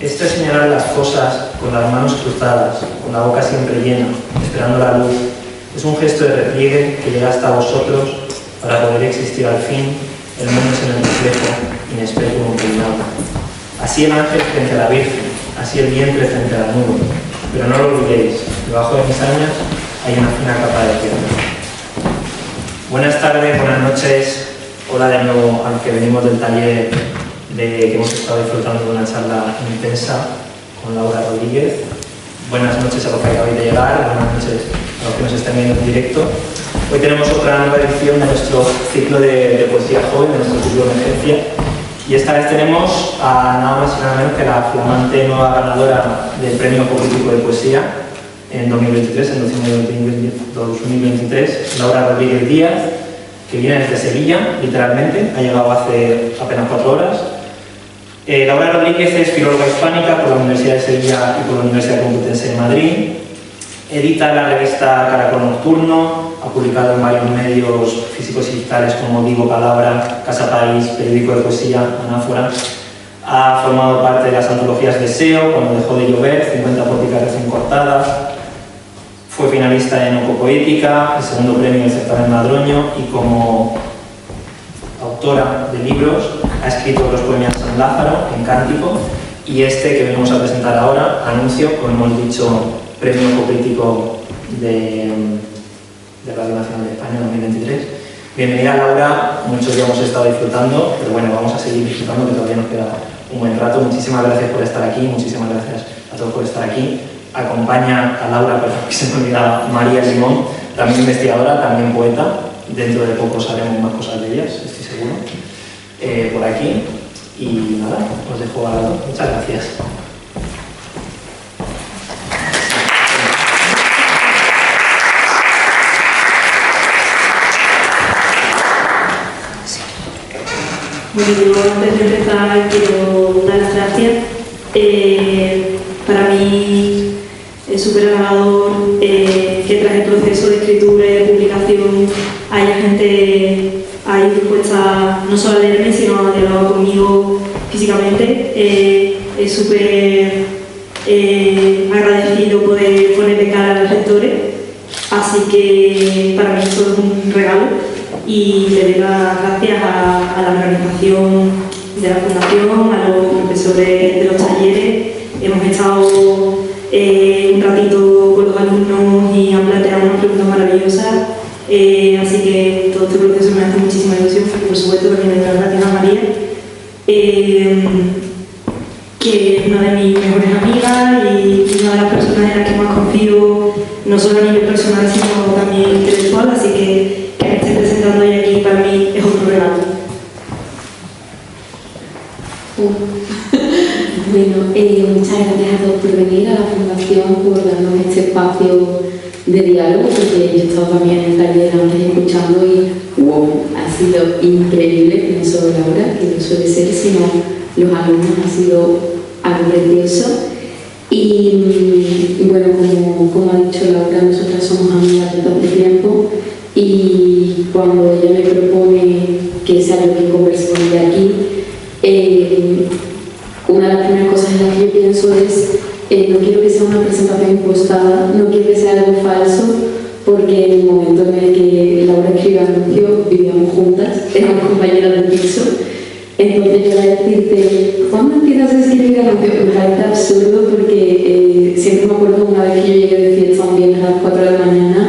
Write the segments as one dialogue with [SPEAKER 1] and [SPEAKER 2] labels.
[SPEAKER 1] Esto es señalar las cosas con las manos cruzadas, con la boca siempre llena, esperando la luz. Es un gesto de repliegue que llega hasta vosotros para poder existir al fin. El mundo es en el reflejo, inespejo inclinado. Así el ángel frente a la Virgen, así el vientre frente a la nube. Pero no lo olvidéis, debajo de mis años hay una fina capa de tierra. Buenas tardes, buenas noches. Hola de nuevo a los que venimos del taller que hemos estado disfrutando de una charla intensa con Laura Rodríguez. Buenas noches a los que acabáis de llegar, buenas noches a los que nos están viendo en directo. Hoy tenemos otra nueva edición de nuestro ciclo de poesía joven, de nuestro ciclo de emergencia. Y esta vez tenemos a nada más y nada menos que la flamante nueva ganadora del Premio Político de Poesía en 2023, en 2023, Laura Rodríguez Díaz, que viene desde Sevilla, literalmente, ha llegado hace apenas 4 horas. Laura Rodríguez es filóloga hispánica por la Universidad de Sevilla y por la Universidad Complutense de Madrid. Edita la revista Caracol Nocturno, ha publicado en varios medios físicos y digitales como Digo Palabra, Casa País, Periódico de Poesía, Anáfora. Ha formado parte de las antologías Deseo, Cuando dejó de llover, 50 poéticas recién cortadas. Fue finalista en Oco Poética, el segundo premio del certamen Madroño, y como autora de libros ha escrito los poemas San Lázaro, en Cántico, y este que venimos a presentar ahora, Anuncio, como hemos dicho, Premio Coprítico de Radio Nacional de España 2023. Bienvenida, Laura, muchos ya hemos estado disfrutando, pero bueno, vamos a seguir disfrutando, que todavía nos queda un buen rato. Muchísimas gracias por estar aquí, muchísimas gracias a todos por estar aquí. Acompaña a Laura, pero que se me olvida, María Limón, también investigadora, también poeta. Dentro de poco sabremos más cosas de ellas, estoy seguro. Por aquí. Y nada, os dejo a lado. Muchas gracias.
[SPEAKER 2] Bueno, yo antes de empezar quiero dar las gracias. Para mí es súper halagador que tras el proceso de escritura y de publicación haya gente ahí dispuesta no solo a leerme, sino a dialogar conmigo físicamente. Es súper agradecido poder ponerle cara a los lectores, así que para mí esto es un regalo. Y le doy las gracias a la organización de la Fundación, a los profesores de los talleres. Hemos estado un ratito con los alumnos y han planteado unas preguntas maravillosas. Así que todo este proceso me hace muchísima ilusión. Por supuesto, también le doy las gracias a María, que es una de mis mejores amigas y una de las personas en las que más confío, no solo a nivel personal, sino también intelectual. Así que me esté presentando hoy aquí para mí es otro regalo.
[SPEAKER 3] Bueno, muchas gracias a todos por venir, a la Fundación, por darnos este espacio de diálogo, porque yo he estado también en el taller antes escuchando y wow, ha sido increíble, no solo Laura, que no suele ser, sino los alumnos, ha sido algo precioso. Y bueno, como ha dicho Laura, nosotras somos amigas desde hace tiempo, y cuando ella me propone que sea lo que conversemos de aquí, una de las primeras cosas en las que yo pienso es no quiero que sea una presentación impostada, no quiero que sea algo falso, porque en el momento en el que Laura escribió Anuncio vivíamos juntas, éramos compañeras del piso. Entonces yo a decirte, ¿cuándo empiezas a escribir Anuncio? Me parece absurdo, porque siempre me acuerdo una vez que yo llegué de fiesta un viernes a las 4 de la mañana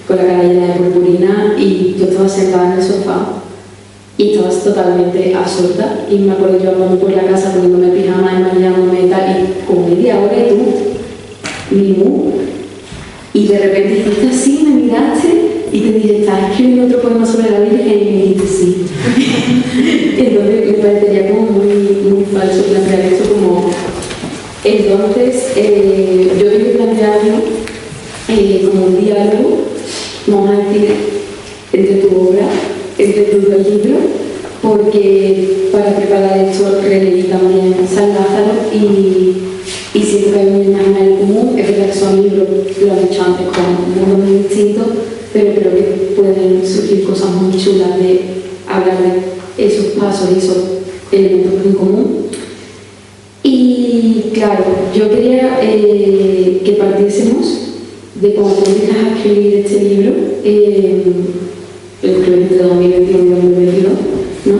[SPEAKER 3] con la cara llena de purpurina y yo estaba sentada en el sofá y estabas totalmente absurda, y me acuerdo yo andando por la casa poniéndome pijama y maquillándome tal, y con media hora y tú, y de repente hiciste así, me miraste y te dije, ¿estás escribiendo otro poema sobre la Virgen? Y me dijiste sí. Entonces me parecería como muy falso plantear esto como... Entonces yo quiero plantearlo como un diálogo, vamos a decir, entre tu obra, entre tus 2 libros, porque para preparar esto releí también San Lázaro y siento que hay un imaginario común. Es verdad que son libros, lo he dicho antes, con mundos muy distintos, pero creo que pueden surgir cosas muy chulas de hablar de esos pasos y esos elementos en común. Y claro, yo quería que partiésemos de cuando empiezas a escribir este libro, entre 2021 y 2022, ¿no?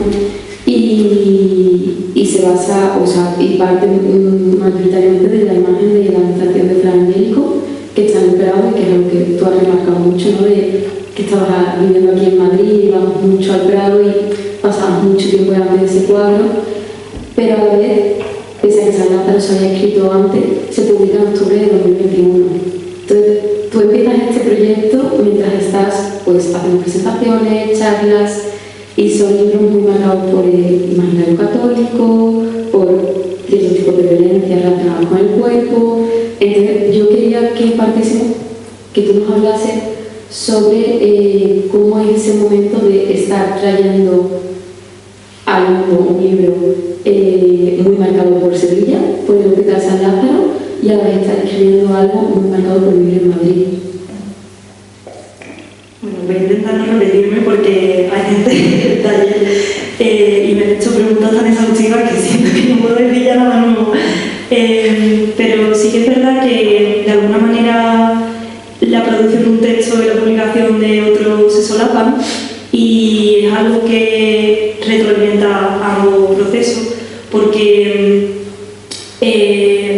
[SPEAKER 3] Y se basa, o sea, y parte mayoritariamente de la imagen de la habitación de Fray Angélico, que está en el Prado y que es algo que tú has remarcado mucho, ¿no? De que estabas viviendo aquí en Madrid, íbamos mucho al Prado y pasabas mucho tiempo delante de ese cuadro, pero a la vez, pese a que San Lázaro se había escrito antes, se publica en octubre de 2021. Entonces, tú empiezas este proyecto mientras estás pues, haciendo presentaciones, charlas, y son libros muy marcados por el imaginario católico, por ciertos tipos de violencia relacionados con el cuerpo. Entonces, yo quería que partiésemos, que tú nos hablases sobre cómo es ese momento de estar trayendo al mundo un libro muy marcado por Sevilla, por el Hospital San Lázaro, y a la vez estar escribiendo algo muy marcado por vivir en Madrid.
[SPEAKER 2] Bueno, voy a intentar no repetirme porque hay gente en el taller y me han hecho preguntas tan exhaustivas que siento que no puedo decir ya nada nuevo. Pero sí que es verdad que de alguna manera la producción de un texto y la publicación de otro se solapan y es algo que retroalimenta ambos procesos porque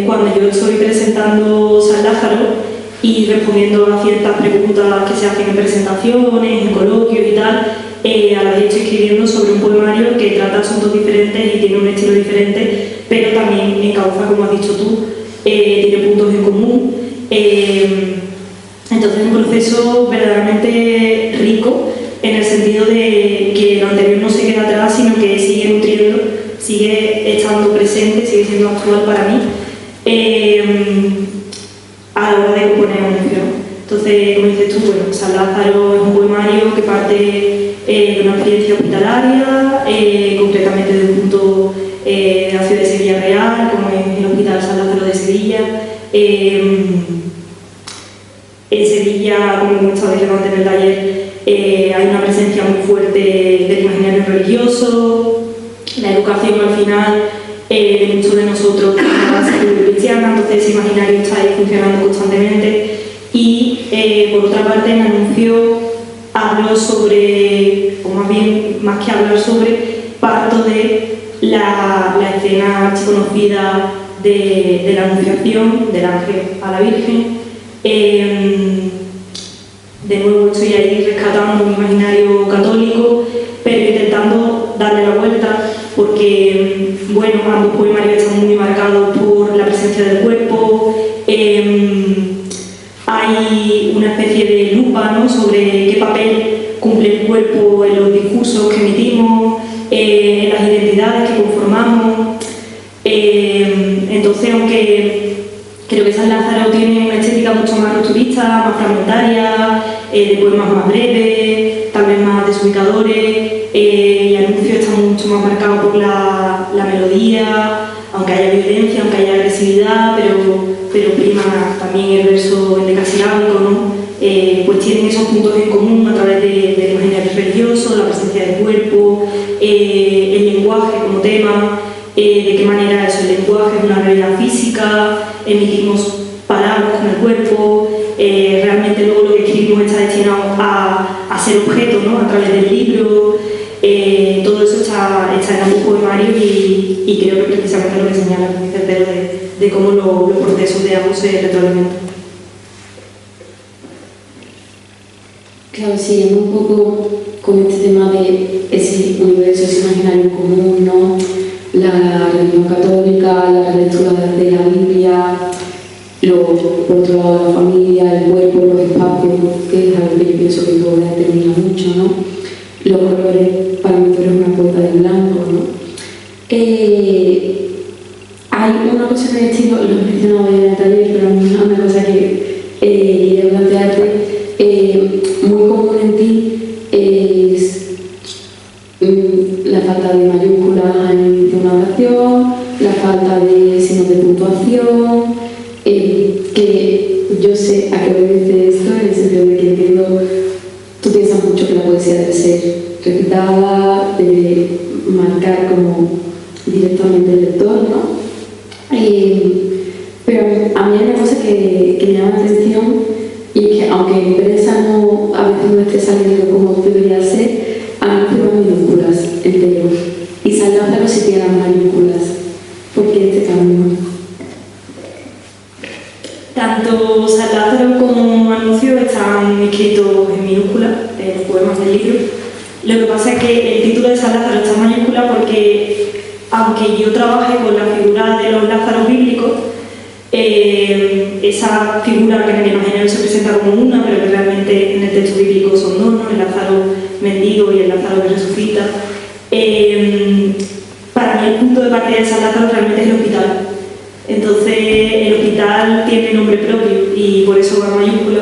[SPEAKER 2] cuando yo estoy presentando San Lázaro y respondiendo a ciertas preguntas que se hacen en presentaciones, en coloquios y tal, a la vez estoy escribiendo sobre un poemario que trata asuntos diferentes y tiene un estilo diferente, pero también encauza, como has dicho tú, tiene puntos en común. Entonces es un proceso verdaderamente rico en el sentido de que lo anterior no se queda atrás, sino que sigue nutriendo, sigue estando presente, sigue siendo actual para mí a la hora de componer una canción. Entonces, como dices tú, bueno, San Lázaro es un poemario que parte de una experiencia hospitalaria, concretamente de un punto de la ciudad de Sevilla Real, como es el Hospital San Lázaro de Sevilla. En Sevilla, como hemos estado diciendo antes en el taller, hay una presencia muy fuerte del imaginario religioso, la educación al final de muchos de nosotros es cristiana, entonces ese imaginario está ahí funcionando constantemente. Y por otra parte, en el anuncio hablo sobre, o más bien, más que hablar sobre, parto de la escena conocida de la Anunciación del ángel a la Virgen. De nuevo estoy ahí rescatando un imaginario católico, pero intentando darle la vuelta porque, bueno, ambos poemarios están muy marcados por la presencia del cuerpo. Hay una especie de lupa, ¿no?, sobre qué papel cumple el cuerpo en los discursos que emitimos, en las identidades que conformamos. Entonces, aunque creo que San Lázaro tiene una estética mucho más rupturista, más fragmentaria, de poemas más breves, tal vez más desubicadores, y el anuncio está mucho más marcado por la melodía, aunque haya violencia, aunque haya agresividad, pero prima también el verso endecasilábico, ¿no? Pues tienen esos puntos en común a través del imaginario religioso, la presencia del cuerpo, el lenguaje como tema, de qué manera eso, el lenguaje es una realidad física, emitimos palabras con el cuerpo, realmente luego lo que escribimos está destinado a ser objeto, ¿no?, a través del libro. Todo eso está en ambos poemarios y creo que precisamente lo que señala es muy certero de cómo los procesos de ambos se retroalimentan.
[SPEAKER 3] Claro, siguiendo un poco con este tema de ese universo, ese imaginario común, ¿no?, la religión católica, la relectura de la Biblia, por otro lado la familia, el cuerpo, los espacios, que es algo que yo pienso que todo determina mucho, ¿no? Los colores, para mí tú eres una puerta de blanco, ¿no? Hay una cosa en el estilo, lo he mencionado en el taller, pero una cosa que quería plantearte, muy común en ti es la falta de mayúsculas en una oración, la falta de signos de puntuación, que yo sé a qué obedece esto, en el sentido de que entiendo, tú piensas mucho que la poesía debe ser recitada, debe marcar como directamente el lector, ¿no? a mí hay una cosa que me llama la atención y es que aunque en prensa no, a veces no esté saliendo como debería ser, a mí me ponen minúsculas entero. Y San Lázaro sí tiene las mayúsculas. ¿Por qué este cambio?
[SPEAKER 2] Tanto San Lázaro como Anuncio están escritos en minúsculas, en los poemas del libro. Lo que pasa es que el título de San Lázaro está en mayúscula porque, aunque yo trabaje con la figura de los Lázaros bíblicos, esa figura que en el Evangelio se presenta como una, pero que realmente en el texto bíblico son dos, ¿no? El Lázaro mendigo y el Lázaro que resucita. Para mí el punto de partida de San Lázaro realmente es el hospital. Entonces el hospital tiene nombre propio y por eso va en mayúscula,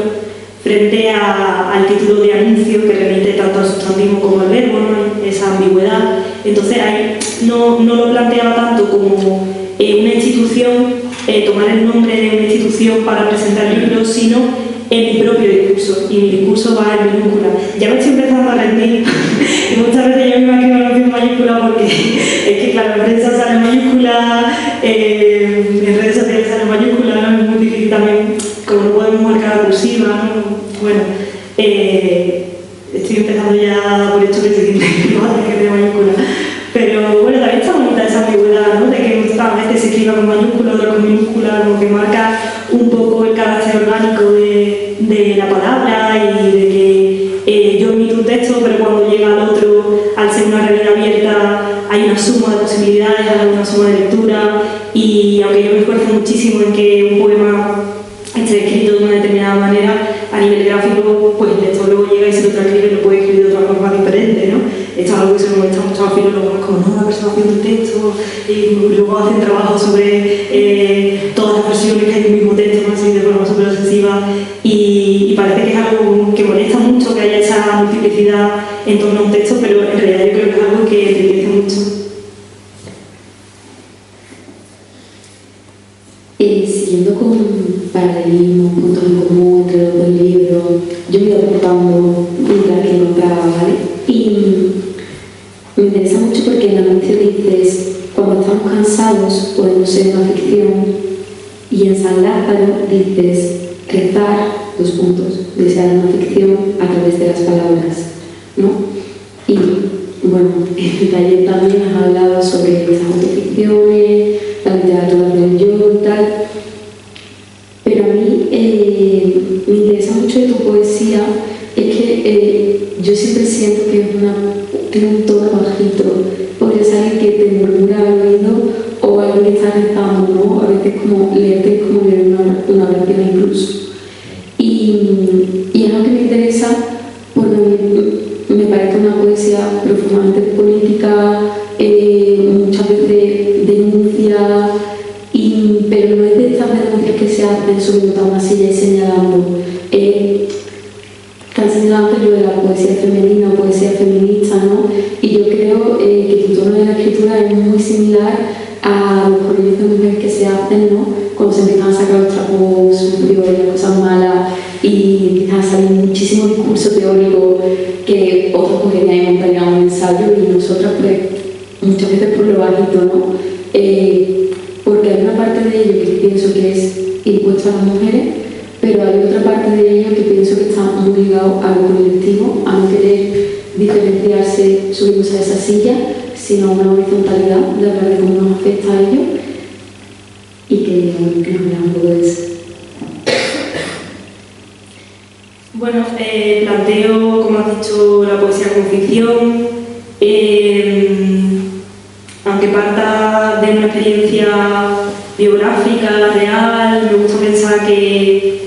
[SPEAKER 2] frente al título de Anuncio, que remite tanto al sustantivo como al verbo, ¿no? Esa ambigüedad. Entonces ahí no lo planteaba tanto como una institución, tomar el nombre de una institución para presentar libros, sino en mi propio discurso, y mi discurso va en minúscula. Ya me estoy empezando a rendir, y muchas veces yo me escribo en mayúscula porque es que, claro, en prensa sale en mayúscula, en redes sociales sale en mayúscula, ¿no? Es muy difícil también, como no podemos marcar la cursiva, ¿no? Bueno, estoy empezando ya por esto que se dice que de mayúscula. Pero bueno, también está bonita esa ambigüedad, ¿no? De que a veces se escriba con mayúscula, otras con minúscula, como que marca un poco el carácter orgánico de la palabra y de que yo emito un texto, pero cuando llega al otro, al ser una realidad abierta, hay una suma de posibilidades, hay una suma de lectura, y aunque yo me esfuerzo muchísimo en que un poema esté escrito de una determinada manera, a nivel gráfico, pues el lector luego llega y se lo transcribe y lo puede escribir de otra forma diferente, ¿no? Esto es algo que se me molesta mucho a los filólogos, como no, la preservación del texto, y luego hacen trabajo sobre todas las versiones que hay del mismo texto, ¿no? Así de forma súper obsesiva, y parece que es algo que molesta mucho que haya esa multiplicidad en torno a un texto, pero en realidad yo creo que es algo que enriquece mucho.
[SPEAKER 3] Siguiendo con paralelismos, puntos en común entre los dos libros, yo me he ido aportando mientras que notaba, ¿vale? Y me interesa mucho porque en Anuncio dices, cuando estamos cansados podemos ser una ficción, y en San Lázaro dices, rezar, desear una ficción a través de las palabras, ¿no? Y bueno, en el taller también has hablado sobre esas autoficciones, la literatura del yo y tal, pero a mí me interesa mucho de tu poesía, es que yo siempre siento que tiene un tono bajito, porque es alguien que te murmura al oído o alguien que está rezando, ¿no? A veces como leerte es como leer una oración incluso. Y es algo que me interesa porque me parece una poesía profundamente política, muchas veces denuncia, pero no es de estas denuncias que se hacen subiendo a una silla y señalando. Te han señalado antes lo de la poesía femenina o poesía feminista, ¿no? Y yo creo que tu tono de la escritura es muy similar a los corrillos de mujeres que se hacen, ¿no? Cuando se empiezan a sacar los trapos sucios y las cosas malas y empiezan a salir muchísimo discurso teórico que otros cogerían y montarían un ensayo, y nosotras pues muchas veces por lo bajito, ¿no? Porque hay una parte de ello que pienso que es impuesta a las mujeres, pero hay otra parte de ello que pienso que está muy ligado a lo colectivo, a no querer diferenciarse subiéndose a esa silla, sino a una horizontalidad de hablar de cómo nos afecta a ello, y que nos vea un poco de eso.
[SPEAKER 2] Bueno, planteo, como has dicho, la poesía como ficción, aunque parta de una experiencia biográfica, real, me gusta pensar que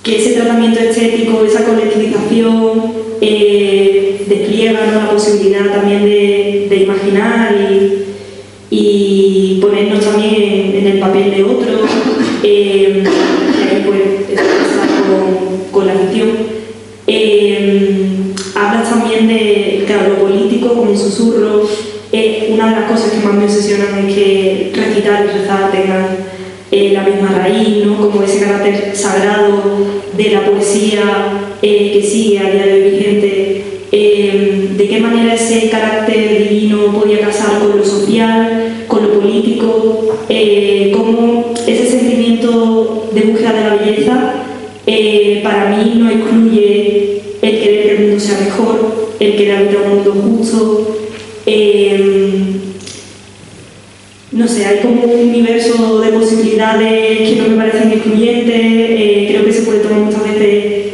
[SPEAKER 2] ese tratamiento estético, esa colectivización, despliega, ¿no?, la posibilidad también de imaginar y ponernos también en el papel de otro, y ahí pues expresar con la ficción. Hablas también de, claro, lo político como un susurro. Una de las cosas que más me obsesionan es que recitar y rezar tengan la misma raíz, ¿no? Como ese carácter sagrado de la poesía que sigue a día de hoy vigente. ¿De qué manera ese carácter divino podía casar con lo social, con lo político? político, cómo ese sentimiento de búsqueda de la belleza para mí no excluye el querer que el mundo sea mejor, el querer habitar un mundo justo. No sé, hay como un universo de posibilidades que no me parecen excluyentes. Creo que se puede tomar muchas veces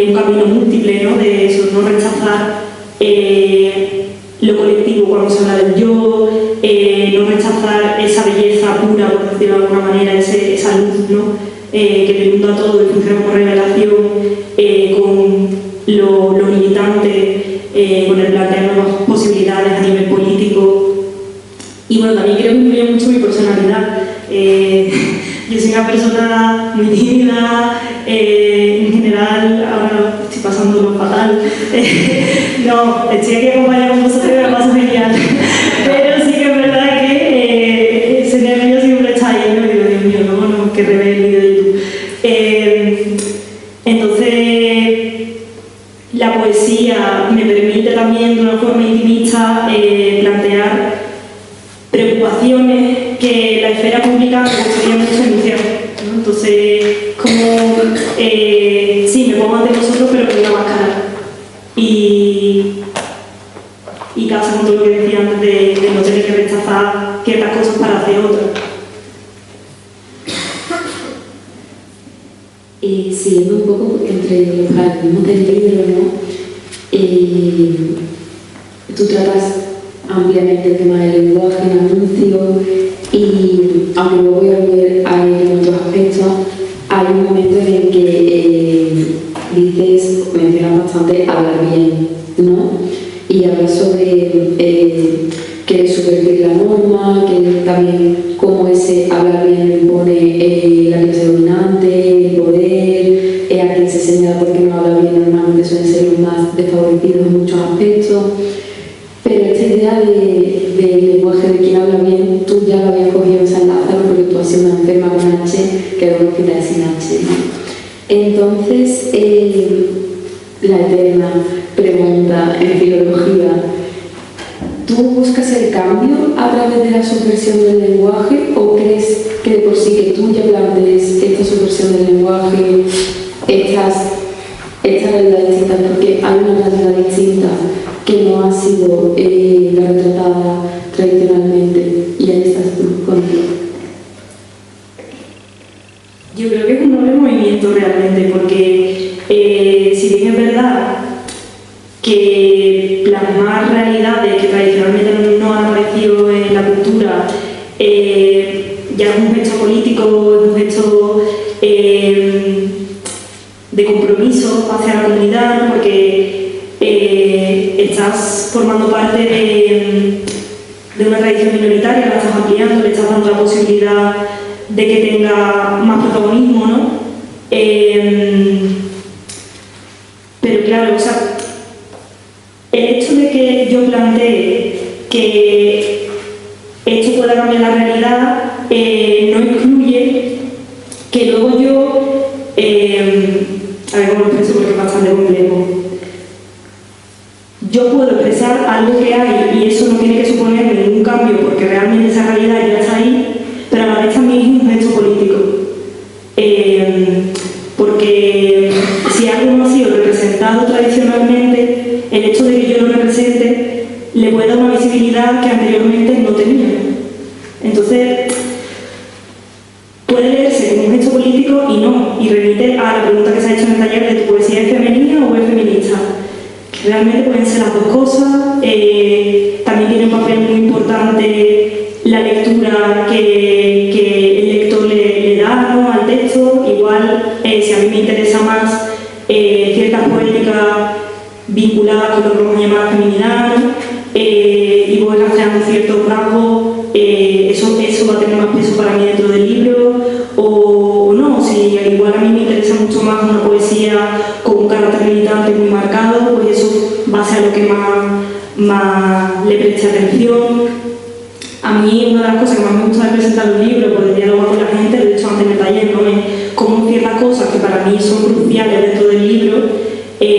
[SPEAKER 2] un camino múltiple, ¿no? De eso, no rechazar lo colectivo cuando se habla del yo, no rechazar esa belleza pura, por decirlo de alguna manera, esa luz, ¿no? Que inunda todo y funciona como revelación, con lo limitante, con el plantear nuevas posibilidades a nivel político. Y bueno, también creo que influye mucho mi personalidad. Yo soy una persona muy tímida, en general, ahora estoy pasándolo fatal. No, estoy aquí acompañada con vosotros y me lo paso genial. Pero sí que es verdad que ese nervio siempre está ahí, ¿no? Y digo, Dios mío, no, que revele el vídeo de YouTube. Entonces, la poesía me permite también de una forma intimista plantear preocupaciones que la esfera pública me gustaría mucho enunciar, ¿no? Entonces, como sí, me pongo ante vosotros, pero con una máscara. Y casa con todo lo que decía antes de no tener que rechazar ciertas cosas para hacer otras.
[SPEAKER 3] Siguiendo un poco entre los paradigmas del libro, ¿no? Tú tratas ampliamente el tema del lenguaje en anuncio y, aunque luego voy a volver a ello en otros aspectos, hay un momento en el que mencionas bastante hablar bien, ¿no? Y hablas sobre que subvertir la norma, que también cómo ese hablar bien impone la clase dominante, el poder, a quien se señala porque no habla bien normalmente suelen ser los más desfavorecidos en muchos aspectos. Pero esta idea del lenguaje de quien habla bien, tú ya lo habías cogido en San Lázaro porque tú has sido una enferma con H que luego quitas sin H, ¿no? Entonces, la eterna pregunta en filología, ¿tú buscas el cambio a través de la subversión del lenguaje o crees que de por sí que tú ya plantees esta subversión del lenguaje, esta realidad distinta, porque hay una realidad distinta que no ha sido la retratada tradicionalmente, y ahí estás tú contigo?
[SPEAKER 2] Yo creo que es un noble movimiento realmente, porque si bien es verdad que plasmar realidades que tradicionalmente no han aparecido en la cultura ya es un gesto político, es un gesto de compromiso hacia la comunidad, ¿no? Porque estás formando parte de una tradición minoritaria, la estás ampliando, le estás dando la posibilidad de que tenga más protagonismo, ¿no? Pero claro, o sea, el hecho de que yo plantee que esto pueda cambiar la realidad no incluye que luego yo, a ver cómo lo expreso porque es bastante complejo. Yo puedo expresar algo que hay y eso no tiene que suponer ningún cambio porque realmente esa realidad ya está ahí, pero a la vez también es un gesto político. Porque si algo no ha sido representado tradicionalmente, el hecho de que yo lo represente le puede dar una visibilidad que anteriormente no tenía. Entonces, puede leerse como un gesto político y no, y remite a la pregunta que se ha hecho en el taller de tu poesía es femenina o es feminista. Que realmente pueden ser las dos cosas. También tiene un papel muy importante la lectura que el lector le da, ¿no?, al texto. Igual, si a mí me interesa más ciertas poéticas vinculadas con lo que vamos a llamar feminidad, ¿no? Y voy rastreando ciertos rasgos, eso va a tener más peso para mí dentro del libro, o no, si igual a mí me interesa mucho más una poesía con un carácter militante muy marcado, pues eso va a ser lo que más le preste atención. A mí una de las cosas que más me gusta de presentar un libro, poder dialogar con la gente, de hecho antes en el taller, ¿no?, es cómo ciertas cosas que para mí son cruciales dentro del libro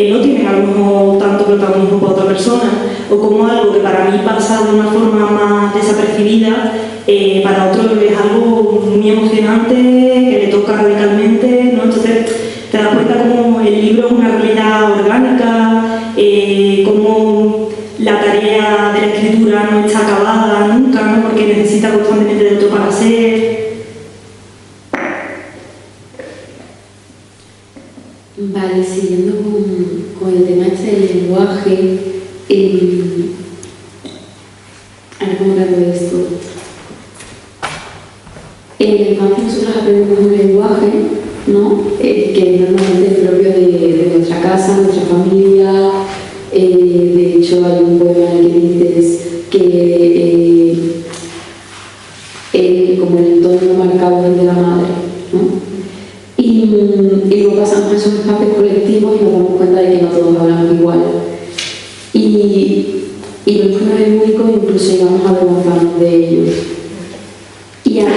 [SPEAKER 2] no tienen a lo mejor tanto que protagonismo para otra persona, o como algo que para mí pasa de una forma más desapercibida, para otro es algo muy emocionante, que le toca radicalmente, ¿no? Entonces te das cuenta como el libro es una realidad orgánica, como la tarea de la escritura no está acabada nunca, ¿no? Porque necesita constantemente de otro para ser.
[SPEAKER 3] Vale, siguiendo con el tema este del lenguaje, ahora cómo hablo de esto. En la infancia nosotros aprendemos un lenguaje, ¿no? Que es normalmente el propio de nuestra casa, nuestra familia. De hecho, hay un poema en el que dices que como el entorno marcado es el de la madre, ¿no? Y luego pasamos a esos espacios colectivos y nos damos cuenta de que no todos hablamos igual. Y vemos que no es único, incluso llegamos a avergonzarnos de ellos. Y a mí,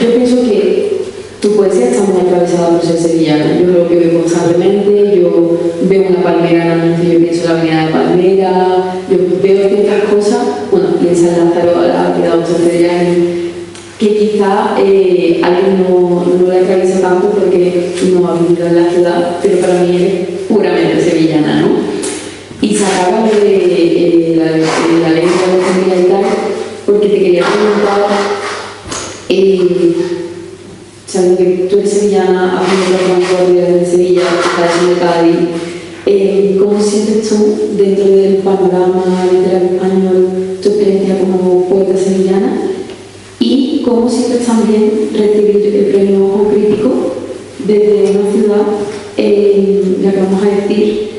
[SPEAKER 3] yo pienso que tu poesía está muy atravesada por ser sevillana. Yo lo veo constantemente, yo veo una palmera en la anuncio y yo pienso en la avenida de Palmera, yo veo ciertas cosas, bueno, piensa en Lázaro, ha quedado sevillano, que quizá alguien no la atraviesa tanto porque no ha vivido en la ciudad, pero para mí es puramente sevillana, ¿no? Y sacaba de la lengua de Sevilla y tal, porque te quería preguntar, sabiendo que tú eres sevillana, has vivido las vanguardias de Sevilla, estás en Cádiz, ¿cómo sientes tú dentro del panorama literario español tu experiencia como poeta sevillana? Y cómo sientes también recibir el premio Ojo Crítico desde una ciudad, ya que vamos a decir,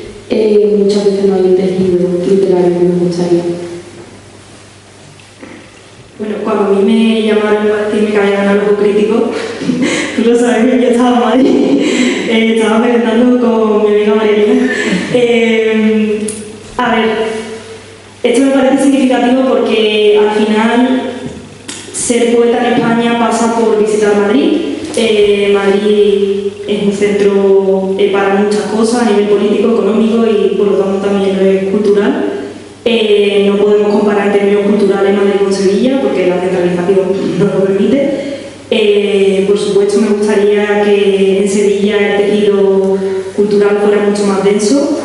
[SPEAKER 3] muchas veces no hay un tejido literario que nos gustaría.
[SPEAKER 2] Bueno, cuando a mí me llamaron para decirme que había ganado el Ojo Crítico, tú lo sabes que yo estaba en Madrid, estaba merendando con mi amiga María. A ver, esto me parece significativo porque al final ser poeta en España pasa por visitar Madrid. Madrid es un centro para muchas cosas a nivel político, económico y por lo tanto también lo es cultural. No podemos comparar en términos culturales Madrid con Sevilla porque la centralización no lo permite. Por supuesto me gustaría que en Sevilla el tejido cultural fuera mucho más denso.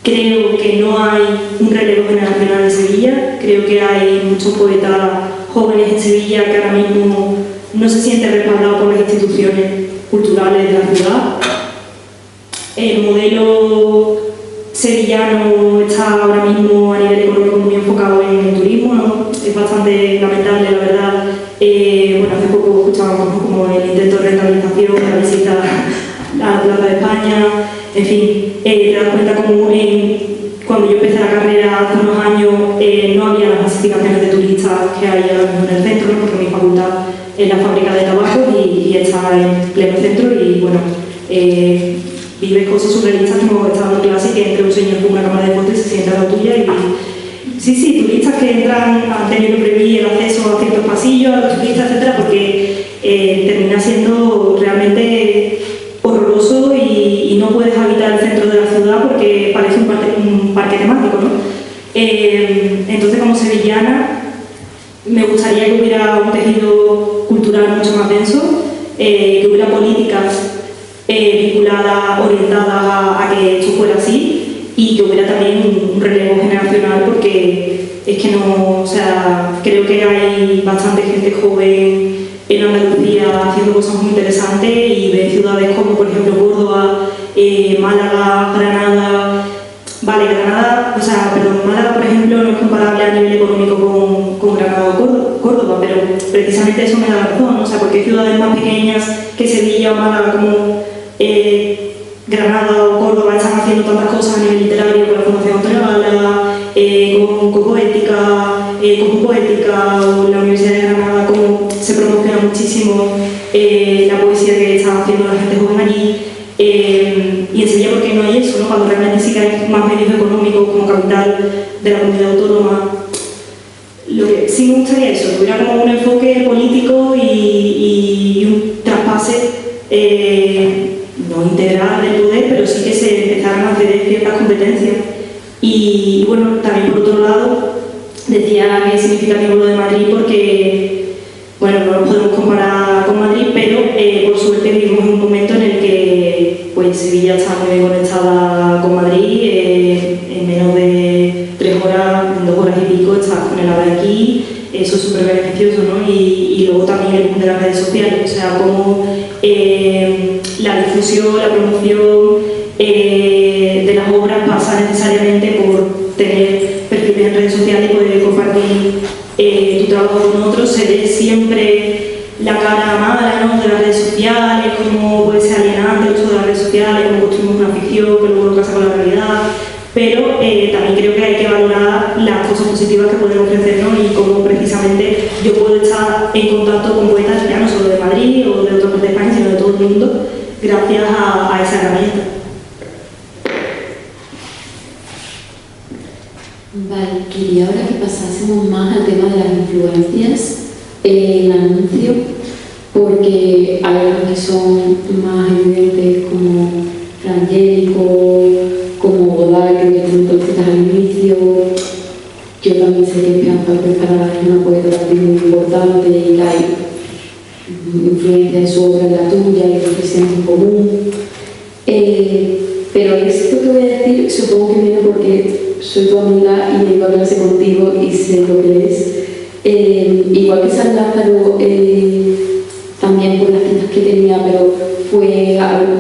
[SPEAKER 2] Creo que no hay un relevo generacional en Sevilla, creo que hay muchos poetas jóvenes en Sevilla que ahora mismo no se sienten respaldados por las instituciones culturales de la ciudad. El modelo sevillano está ahora mismo a nivel económico muy enfocado en el turismo, ¿no? Es bastante lamentable, la verdad. Bueno, hace poco escuchábamos como el intento de rentabilización de la visita a la Plaza de España, en fin, te das cuenta como cuando yo empecé la carrera hace unos años no había las masificaciones de turistas que hay ahora mismo en el centro, ¿no? Porque mi facultad es la fábrica de tabaco y está en pleno centro y bueno, vives cosas surrealistas como estás dando clase que entre un señor con una cámara de fotos y se sienta a la tuya y sí, turistas que entran a tener que prohibir el acceso a ciertos pasillos, a los turistas, etcétera, porque termina siendo realmente horroroso y no puedes habitar el centro de la ciudad porque parece un parque temático, ¿no? Entonces, como sevillana, me gustaría que hubiera un tejido cultural mucho más denso, que hubiera políticas vinculadas, orientadas a que esto fuera así y que hubiera también un relevo generacional porque es que no, o sea, creo que hay bastante gente joven en Andalucía haciendo cosas muy interesantes y de ciudades como por ejemplo Córdoba, Málaga, Granada. Vale, Granada, o sea, perdón, Málaga por ejemplo no es comparable a nivel económico con Granada o Córdoba, pero precisamente eso me da razón, ¿no? O sea, porque hay ciudades más pequeñas que Sevilla o Málaga como Granada o Córdoba están haciendo tantas cosas a nivel literario con la Fundación Antonio Gala, con Poética o la Universidad de Granada, como se promociona muchísimo la poesía que está haciendo la gente joven allí. Y en Sevilla, ¿por qué no hay eso, ¿no? Cuando realmente sí que hay más medios económicos como capital de la comunidad autónoma. Lo que sí me gustaría eso, que hubiera como un enfoque político y un traspase no integral del poder, pero sí que se empezaran a hacer ciertas competencias. Y bueno, también por otro lado, decía que es significativo lo de Madrid porque, bueno, no nos podemos comparar con Madrid, pero por suerte vivimos en un momento en el que pues, Sevilla está muy bien conectada con Madrid, en menos de 3 horas, en 2 horas y pico estás con el AVE aquí, eso es súper beneficioso, ¿no? Y luego también el boom de las redes sociales, o sea, como la difusión, la promoción de las obras pasa necesariamente por tener perfiles en redes sociales y poder compartir tu trabajo con otros. Se ve siempre la cara mala, ¿no?, de las redes sociales, cómo puede ser alienante el uso de las redes sociales, cómo construimos una ficción que luego no casa con la realidad, pero también creo que hay que valorar las cosas positivas que podemos ofrecernos y cómo precisamente yo puedo estar en contacto con poetas ya no solo de Madrid o de otras partes de España, sino de todo el mundo, gracias a esa herramienta.
[SPEAKER 3] Vale, quería ahora que pasásemos más al tema de las influencias en anuncio, porque hay algunas que son más evidentes como Frangélico, como Godard, que tú citas al inicio. Yo también sé que Esperanza Alcázar es una poeta también muy importante y que hay influencia de su obra en la tuya y reflexiones en común. Pero esto que voy a decir supongo que viene porque soy tu amiga y he ido a clase contigo y sé lo que es. Igual que San Lázaro, también por las citas que tenía, pero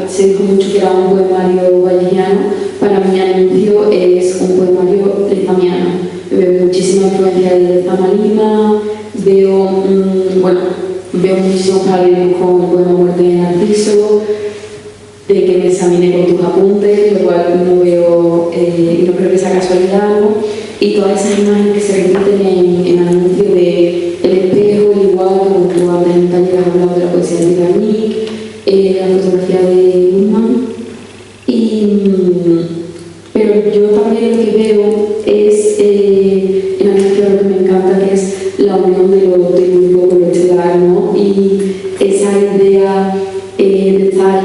[SPEAKER 3] se dijo mucho que era un poemario vallejiano. Para mí Anuncio es un poemario lezamiano. Veo muchísima influencia de Lezama Lima, veo muchísimos paralelismos con el poema Muerte de Narciso, de que me examiné con tus apuntes, lo cual no veo, y no creo que sea casualidad, ¿no? Y todas esas imágenes que se repiten en Anuncio de el espejo, el igual, como tú antes en el taller has hablado de la poesía de Titanic, la fotografía de Guzmán. Pero yo también lo que veo es, en Anuncio lo que me encanta, que es la unión de lo teórico con lo estelar, ¿no? Y esa idea de estar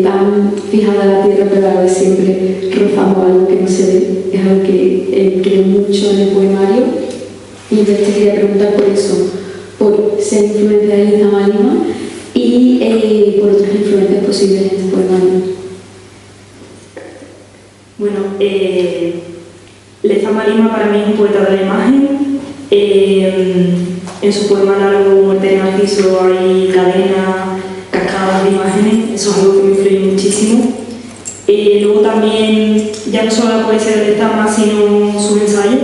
[SPEAKER 3] tan fijada a la tierra, pero a la vez siempre rozando algo que no se ve, es algo que creo mucho en el poemario. Y entonces te quería preguntar por eso, por ser influencia de Lezama Lima y por otras influencias posibles en este poemario.
[SPEAKER 2] Bueno, Lezama Lima para mí es un poeta de la imagen. En su poema largo Muerte de Narciso hay cadenas, cascadas de imágenes, eso es algo que me influye muchísimo. Luego también, ya no solo la poesía de Lezama, sino sus ensayos.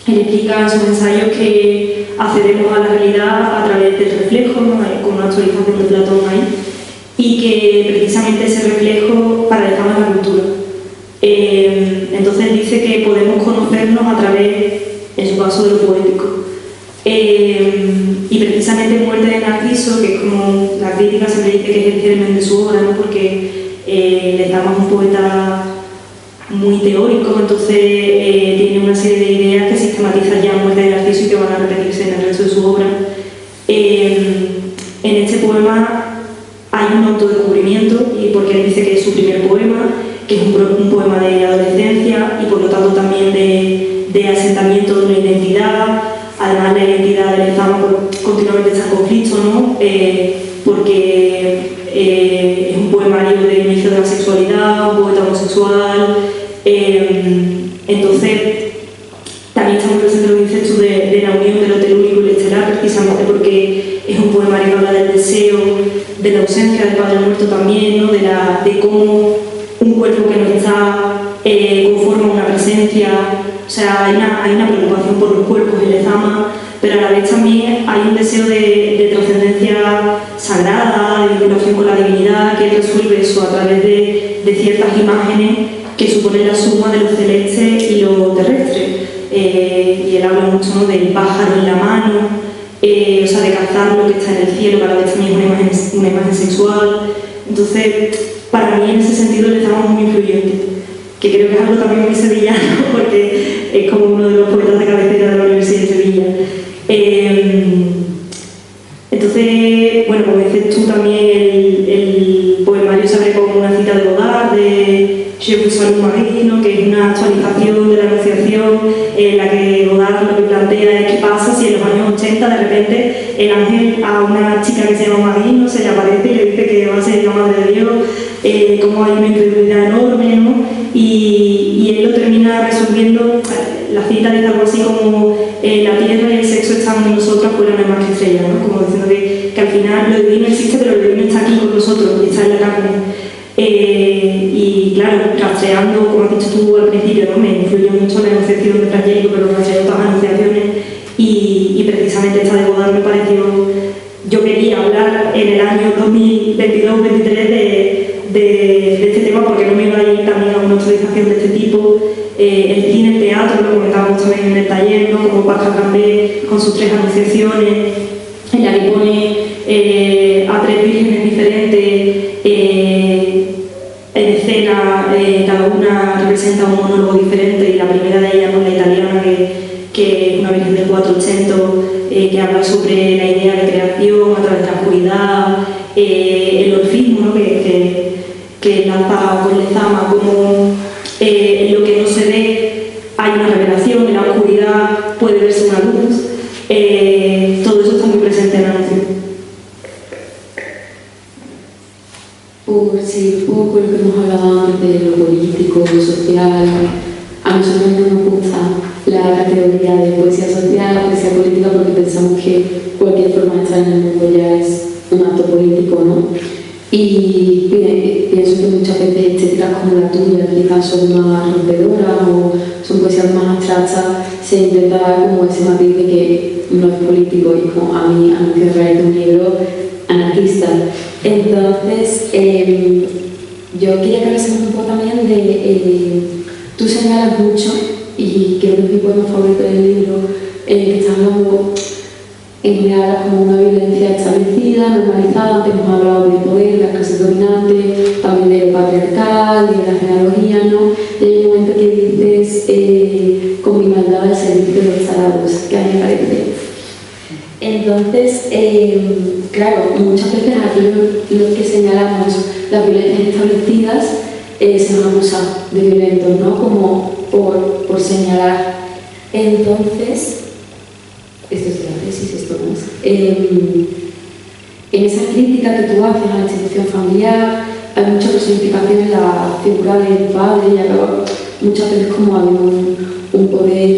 [SPEAKER 2] Él explica en sus ensayos que accedemos a la realidad a través del reflejo, ¿no?, con una actualización de Platón ahí, y que precisamente ese reflejo para Lezama es la cultura. Entonces dice que podemos conocernos a través, en su caso, de lo poético. Y precisamente Muerte de Narciso, que es como la crítica siempre dice que es el germen de su obra, ¿no?, porque Lezama es un poeta muy teórico, entonces tiene una serie de ideas que sistematiza ya en Muerte de Narciso y que van a repetirse en el resto de su obra. En este poema hay un autodescubrimiento, y porque él dice que es su primer poema, que es un poema de adolescencia y por lo tanto también de asentamiento de una identidad. Además, la identidad de Lezama continuamente está en conflicto, ¿no? Porque es un poemario de inicio de la sexualidad, un poeta homosexual. Entonces, también está muy presente lo que dices tú de la unión de lo telúrico y lo estelar, precisamente porque es un poemario que habla del deseo, de la ausencia del padre muerto también, ¿no?, de cómo un cuerpo que no está conforma una presencia. O sea, hay una preocupación por los cuerpos en Lezama, pero a la vez también hay un deseo de trascendencia sagrada, de vinculación con la divinidad, que resuelve eso a través de ciertas imágenes que suponen la suma de lo celeste y lo terrestre. Y él habla mucho, ¿no?, del pájaro en la mano, o sea, de cazar lo que está en el cielo, que a la vez también es una imagen sexual. Entonces, para mí en ese sentido Lezama es muy influyente, que creo que es algo también muy sevillano, porque es como uno de los poetas de cabecera de la Universidad de Sevilla. Entonces, como dices tú también, el poemario se abre con una cita de Godard, de Je vous salue Marie, ¿no? Que es una actualización de la Anunciación en la que Godard lo que plantea es qué pasa si en los años 80 de repente el ángel a una chica que se llama Marie, ¿no? Se le aparece y le dice que va a ser la madre de Dios, como hay una incredulidad enorme, ¿no? Y él lo termina resolviendo, la cita dice algo así como la tierra y el sexo están en nosotros, pues no hay más que estrellas, ¿no? Como diciendo que al final lo divino existe, pero lo divino está aquí con nosotros, está en la carne. Y claro, rastreando, como has dicho tú al principio, ¿no? Me influyó mucho la enunciación de Frangélico, pero rastreo otras anunciaciones y precisamente esta de Godard me pareció. Yo quería hablar en el año 2022-23 de este tema porque no me iba a ir también a una actualización de este tipo. El cine, el teatro, lo comentábamos también en el taller, ¿no? Como Paja Cambé con sus 3 anunciaciones, en la que pone a 3 vírgenes diferentes en escena, cada una representa un monólogo diferente, y la primera de ellas, ¿no? La italiana, que es una virgen del 480, que habla sobre la idea de creación a través de la oscuridad, el orfismo, ¿no? que lanza con Lezama, como en lo que no se ve hay una revelación, en la oscuridad puede verse una luz, todo eso está muy presente en la noción.
[SPEAKER 3] Por seguir un poco lo que hemos hablado antes de lo político, lo social, a nosotros no nos gusta la categoría de poesía social, poesía política, porque pensamos que cualquier forma de estar en el mundo ya es un acto político, ¿no? Y pienso que muchas veces estéticas como la tuya quizás son más rompedoras o son poesías más abstractas, se intenta como ese matiz de que no es político, y como a mí me parece un libro anarquista. Entonces, yo quería que hablásemos un poco también de, tú señalas mucho, y creo que es mi poema favorito del libro, que está hablando en general como una violencia establecida, normalizada. Antes hemos hablado del poder, de las clases dominantes, también de lo patriarcal, de la genealogía, ¿no? Y hay un momento que dices, con mi maldad al servicio de los tarados, que a mí me parece. Entonces, claro, muchas veces aquí los que señalamos las violencias establecidas se nos acusa de violentos, ¿no? Como por señalar. Entonces, esto es de la tesis, esto no es. En esa crítica que tú haces a la institución familiar, hay mucha personificación en la figura del padre, y acaba muchas veces como habiendo un poder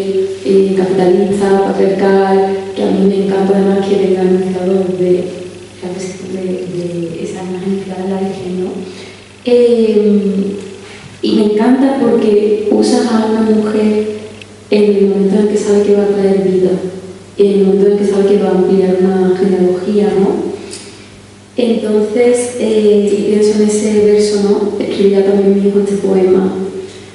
[SPEAKER 3] capitalista, patriarcal, que a mí me encanta además que venga anunciador de esa imagen clara de la Virgen, ¿no? Y me encanta porque usas a una mujer en el momento en el que sabe que va a traer vida, y en el momento en el que sabe que va a ampliar una genealogía, ¿no? Entonces, y pienso en ese verso, ¿no? Escribía también mi hijo este poema.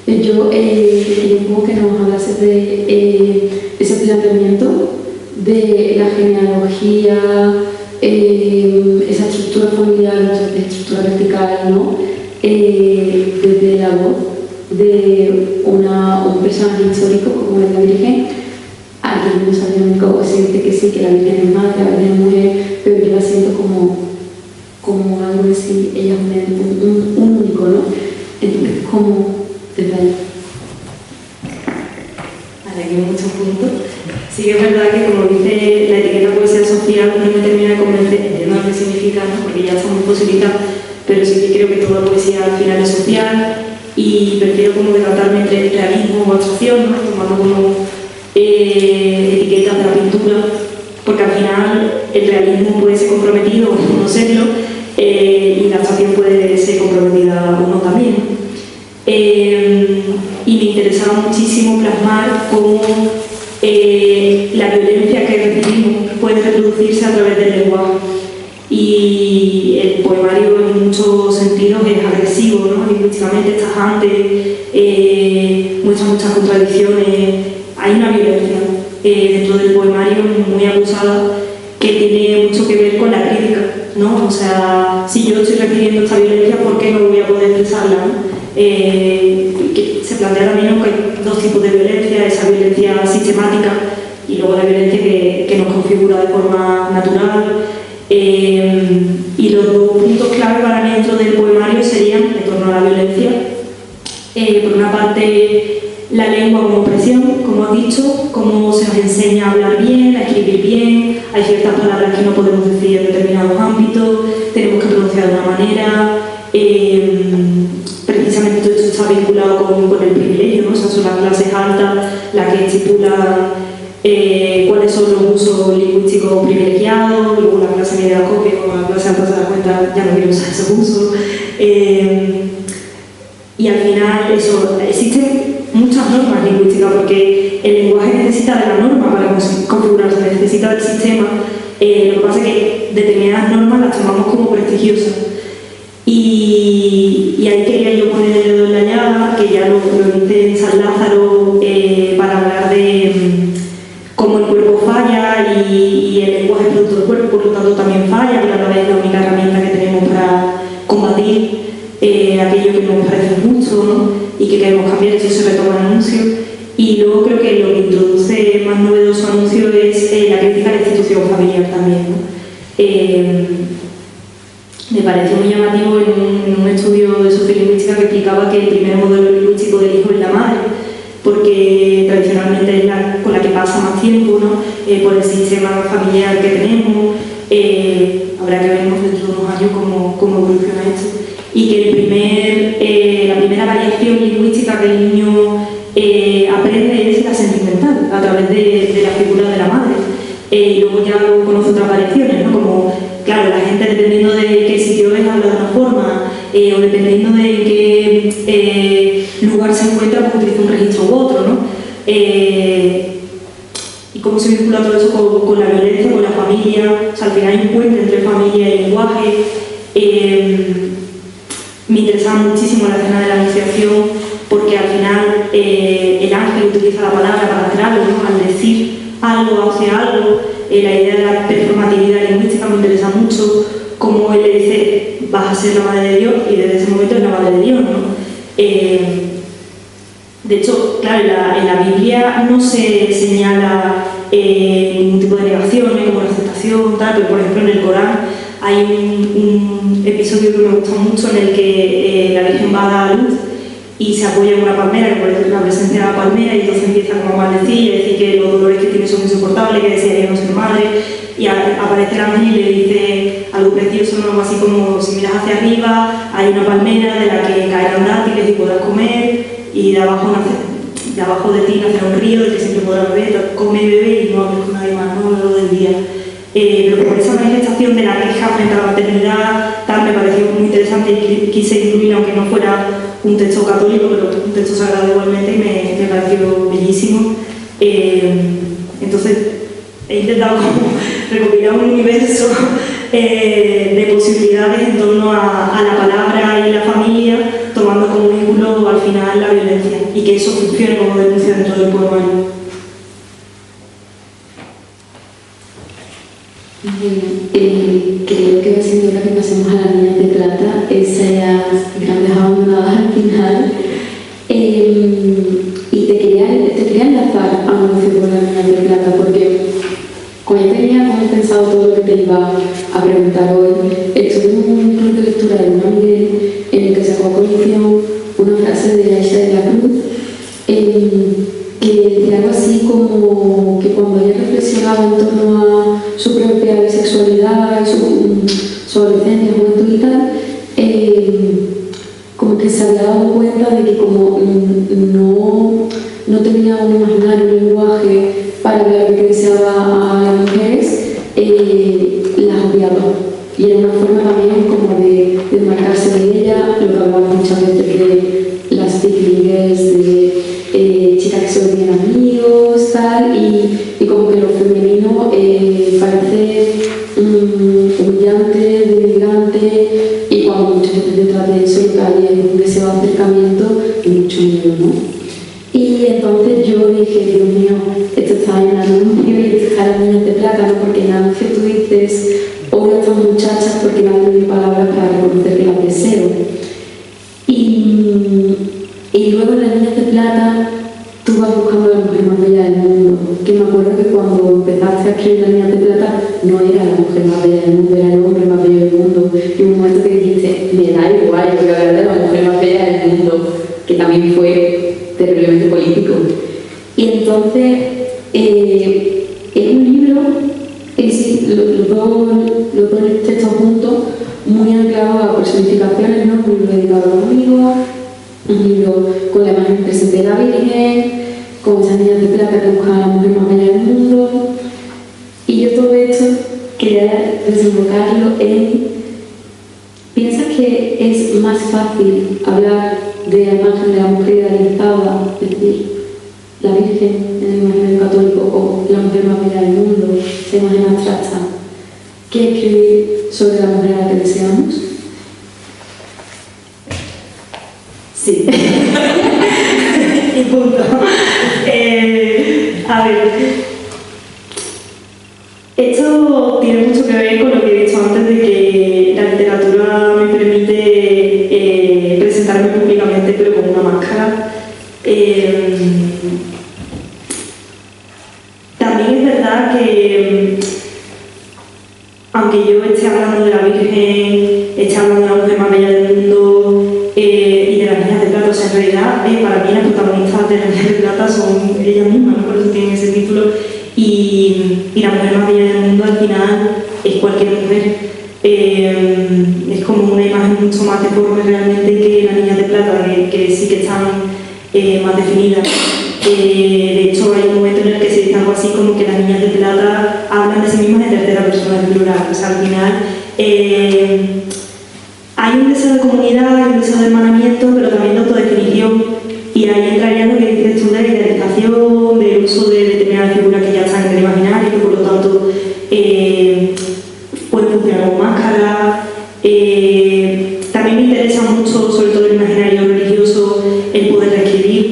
[SPEAKER 3] Yo quería un poco que nos hablases de ese planteamiento de la genealogía, esa estructura familiar, esa estructura vertical, ¿no? Desde la voz de un personaje histórico como es la Virgen. Alguien no sabía nunca decirte que sí, que la Virgen es madre, la Virgen es mujer, pero yo la siento como algo así, ella es un único, ¿no? Entonces, como desde ahí.
[SPEAKER 2] Vale, aquí hay muchos puntos. Sí que es verdad que, como dice la etiqueta poesía social, no me termina de convencer, entiendo lo que significa, ¿no? Porque ya está muy posibilitada, pero sí que creo que toda poesía al final es social, y prefiero como decantarme entre realismo o abstracción, ¿no? Tomando como etiquetas de la pintura, porque al final el realismo puede ser comprometido o no serlo, y la abstracción puede ser comprometida o no también. Y me interesaba muchísimo plasmar cómo la violencia que recibimos puede reproducirse a través del lenguaje. Y el poemario en muchos sentidos es agresivo, ¿no? Lingüísticamente es tajante, muestra muchas contradicciones. Hay una violencia dentro del poemario muy acusada que tiene mucho que ver con la crítica, ¿no? O sea, si yo estoy recibiendo esta violencia, ¿por qué no voy a poder expresarla, ¿no? Que se plantea también que hay dos tipos de violencia: esa violencia sistemática y luego la violencia que nos configura de forma natural. Y los dos puntos clave para mí dentro del poemario serían, en torno a la violencia, Por una parte, la lengua como expresión, como has dicho, cómo se nos enseña a hablar bien, a escribir bien, hay ciertas palabras que no podemos decir en determinados ámbitos, tenemos que pronunciar de una manera, precisamente todo esto está vinculado con el privilegio, ¿no? O sea, son las clases altas las que estipulan cuáles son los usos lingüísticos privilegiados, luego la clase media copia, como la clase alta se da cuenta, ya no quiero usar esos usos. Y al final, eso, existen muchas normas lingüísticas porque el lenguaje necesita de la norma para configurarse, necesita del sistema. Lo que pasa es que determinadas normas las tomamos como prestigiosas. Y ahí quería yo poner el dedo en la llaga, que ya lo hice en San Lázaro, para hablar de cómo el cuerpo falla y el lenguaje producto del cuerpo, por lo tanto también falla, pero a la vez es la única herramienta que tenemos para combatir aquello que nos parece mucho, ¿no? Y que queremos cambiar. Eso se retoma en Anuncio. Y luego creo que lo que introduce más novedoso Anuncio es la crítica a la institución familiar también, ¿no? Me pareció muy llamativo en un estudio de sociolingüística que explicaba que el primer modelo lingüístico del hijo es la madre, porque tradicionalmente es la con la que pasa más tiempo, ¿no? Por el sistema familiar que tenemos. Habrá que ver dentro de unos años cómo evoluciona esto. Y que la primera variación lingüística que el niño aprende es la sentimental, a través de la figura de la madre. Y luego ya conoce otras variaciones, ¿no? Como, claro, la gente dependiendo de qué sitio es habla de una forma, o dependiendo de qué lugar se encuentra, pues utiliza un registro u otro, ¿no? Y cómo se vincula todo eso con la violencia, con la familia. O sea, al final hay un puente entre familia y lenguaje. Me interesaba muchísimo la escena de la Anunciación porque al final el ángel utiliza la palabra para hacer algo, ¿no? Al decir algo, hace algo. La idea de la performatividad lingüística me interesa mucho, como él le dice, vas a ser la madre de Dios, y desde ese momento es la madre de Dios, ¿no? De hecho, claro, en la Biblia no se señala ningún tipo de negación, como la aceptación, tal, pero por ejemplo en el Corán hay un episodio que me gusta mucho en el que la Virgen va a dar a luz y se apoya en una palmera, que por eso la presencia de la palmera, y entonces empieza como a maldecir y decir que los dolores que tiene son insoportables, que desearía no ser madre, y aparece el ángel y le dice algo precioso, ¿no? Así como, si miras hacia arriba hay una palmera de la que caerán dátiles y podrás comer, y de abajo de ti nacerá un río del que siempre podrás beber, come y bebe y no hables con nadie más, ¿no? A lo largo del día. Pero por esa manifestación de la queja frente a la maternidad tal, me pareció muy interesante y quise incluir, aunque no fuera un texto católico, pero un texto sagrado igualmente, y me pareció bellísimo. Entonces he intentado como recopilar un universo de posibilidades en torno a la palabra y la familia, tomando como vínculo al final la violencia, y que eso funcione como denuncia dentro del poemario.
[SPEAKER 3] Creo que va siendo hora que pasemos a las niñas de plata, esas grandes abandonadas al final. Y te quería enlazar a Anuncio con las niñas de plata, porque cuando yo tenía pensado todo lo que te iba a preguntar hoy, estuve en un club de lectura de Una Miguel en el que sacó a colación una frase de Aisha de la Cruz, que decía algo así como que cuando ella reflexionaba en torno a su propia bisexualidad, su adolescencia, juventud y tal, como que se había dado cuenta de que como no tenía un imaginario, un lenguaje para ver lo que deseaba a las mujeres, las odiaba. Y era una forma también como de marcarse de ella, lo que hablamos muchas veces de las picklingues, de chicas que solo tienen amigos, tal, y como que lo femenino parece humillante, denigante, y cuando muchas veces detrás de eso lo que hay es un deseo de acercamiento y mucho miedo, ¿no? Y entonces yo dije, Dios mío, esto está en Anuncio y esto está en las niñas de plata, ¿no? Porque en Anuncio tú dices, odio a estas muchachas porque no han tenido palabras para reconocer que las deseo. Y luego en las niñas de plata tú vas buscando a la mujer más bella del mundo, que me acuerdo que cuando empezaste a escribir las niñas de plata no era la mujer más bella del mundo, era el hombre más bello del mundo, y un momento que dijiste, me da igual, yo voy a hablar de la mujer más bella del mundo. que también fue terriblemente político. Y entonces, es un libro, los dos textos juntos, muy anclados a personificaciones, ¿no? Un libro dedicado a los amigos, un libro con la imagen presente de la Virgen, con esas niñas de plata que buscan a la mujer más bella del mundo. Y yo todo esto quería desembocarlo en: ¿piensas que es más fácil hablar de la imagen de la mujer idealizada, es decir, la Virgen en el imaginario católico, o la mujer más bella del mundo, esa imagen abstracta, que escribir sobre la mujer a la que deseamos?
[SPEAKER 2] Sí. Y punto. A ver, esto tiene mucho que ver con lo que he dicho antes de que la literatura me permite presentarme públicamente, pero con una máscara. También es verdad que, aunque yo esté hablando de la Virgen, esté hablando de la mujer más bella del mundo y de las niñas de plata, o sea, en realidad para mí las protagonistas de las niñas de plata son ellas mismas, ¿no? Por eso tienen ese título, y la mujer más bella del mundo al final es cualquier mujer. Es como una imagen mucho más deforme realmente que las niñas de plata, que sí que están más definidas. De hecho, hay un momento en el que se dice algo así como que las niñas de plata hablan de sí mismas en tercera persona, en plural. O sea, al final hay un deseo de comunidad, hay un deseo de hermanamiento, pero también de autodefinición. Y ahí entraría lo que dices tú de la idealización, del uso de determinadas figuras que ya están en el imaginario, que por lo tanto pueden funcionar como máscara. También me interesa mucho, sobre todo el imaginario religioso, el poder reescribir.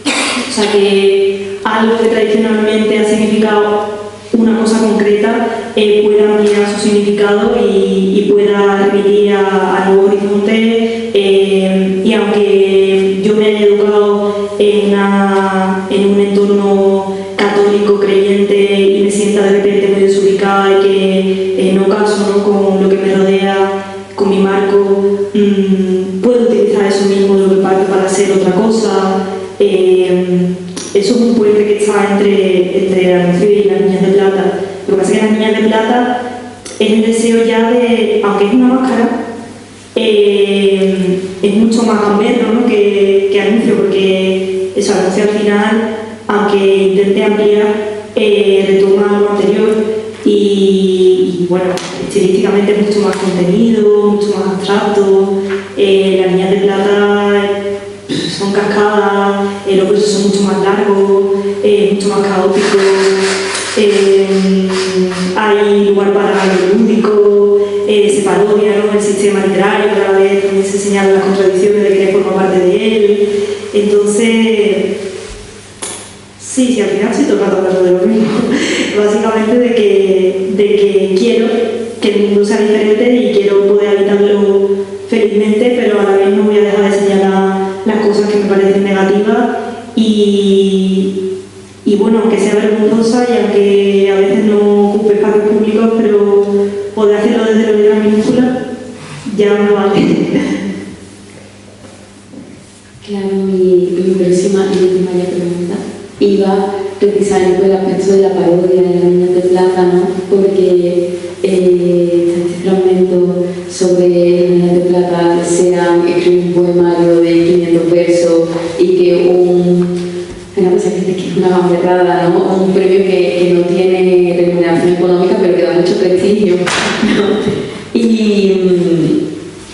[SPEAKER 2] O sea, que algo que tradicionalmente ha significado una cosa concreta pueda ampliar su significado y pueda remitir a nuevos horizontes. Y aunque yo me haya educado en un entorno católico creyente y me sienta de repente muy desubicada y que no caso, ¿no?, con lo que me rodea, con mi marco, puedo utilizar eso mismo de lo que parte para hacer otra cosa. Eso es un puente que está entre la mujer y las niñas de plata. Lo que pasa es que las niñas de plata es el deseo ya de, aunque es una máscara, es mucho más gamberro, ¿no?, que anuncio, porque eso, anuncio al final, aunque intente ampliar, retoma lo anterior y bueno, estilísticamente es mucho más contenido, mucho más abstracto. Las niñas de plata son cascadas, los versos son mucho más largos, mucho más caóticos, hay lugar para lo lúdico, se parodia, ¿no?, el sistema literario, cada vez también se señalan las contradicciones de querer formar parte de él. Entonces, sí, al final estoy todo el rato hablando de lo mismo, básicamente de que quiero que el mundo sea diferente y quiero poder habitarlo felizmente, pero a la vez no voy a dejar de señalar las cosas que me parecen negativas y bueno, aunque sea vergonzosa y aunque a veces no ocupe espacios públicos, pero poder hacerlo desde la letra minúscula ya me vale.
[SPEAKER 3] Claro, mi próxima y última pregunta iba precisamente por el aspecto de la parodia de las niñas de plata, ¿no? Porque este fragmento sobre las niñas de plata desean escribir un poemario de 500 versos y que una cosa que es una gamberrada, ¿no? Un premio que no tiene remuneración económica pero que da mucho prestigio, ¿no? Y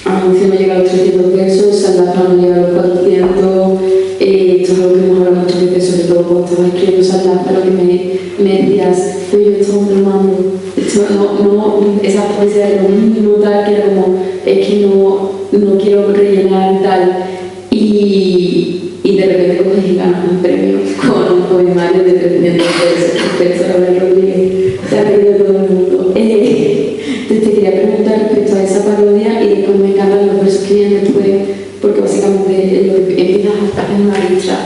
[SPEAKER 3] Anuncio no llega a los 300 pesos, Saldafra no llega a los 400. Esto es algo que hemos hablado muchas veces, sobre todo cuando estaba escribiendo Saldafra, lo que me decías, pero yo estaba bromando. Esa poesía era lo mismo, tal, que era como, es que no quiero rellenar tal. Y de repente coges y ganas un premio con un poemario de 300 pesos, la verdad que se ha perdido todo el mundo. Entonces te quería preguntar respecto a esa parodia y después me encantan los versos que vienen después, porque básicamente lo que empiezas a hacer una lista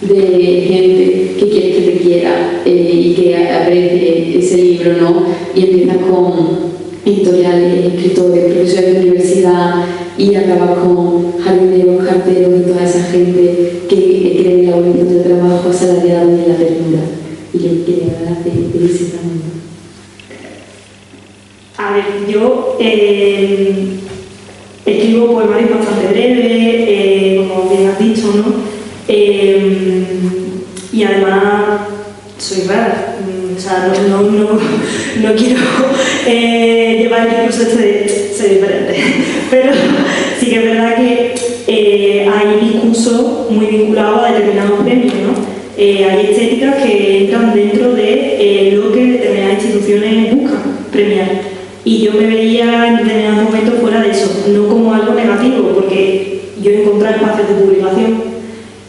[SPEAKER 3] de gente que quiere que te quiera y que aprecie ese libro, ¿no? Y empiezas con editoriales, escritores, profesores de universidad, y acaba con jardineros, carteros y toda esa gente que cree en la abolición del trabajo asalariado y en la ternura. Y yo quería hablar de ese camino.
[SPEAKER 2] A ver, yo escribo poemarios bastante breves, como bien has dicho, ¿no? Y además soy rara, o sea, no quiero llevar el discurso este de ser diferente, pero sí que es verdad que hay discursos muy vinculados a determinados premios, ¿no? Hay estéticas que entran dentro de lo que determinadas instituciones buscan premiar. Y yo me veía en determinados momentos fuera de eso, no como algo negativo, porque yo he encontrado espacios de publicación,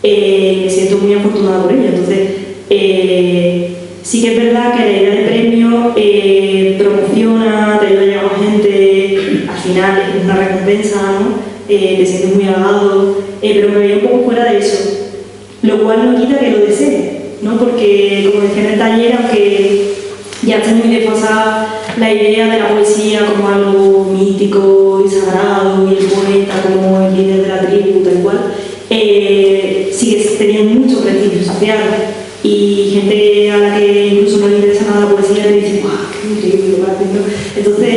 [SPEAKER 2] me siento muy afortunada por ello. Entonces, sí que es verdad que la idea de premio promociona, te ayuda a llegar a gente, al final es una recompensa, ¿no? Te sientes muy halagado, pero me veía un poco fuera de eso, lo cual no quita que lo desee, ¿no? Porque, como decía en el taller, aunque ya está muy desfasada la idea de la poesía como algo mítico y sagrado y el poeta como el líder de la tribu, tal cual, sigue teniendo mucho prestigio social y gente a la que incluso no le interesa nada la poesía le dice ¡guau, qué increíble lo que haces! Entonces,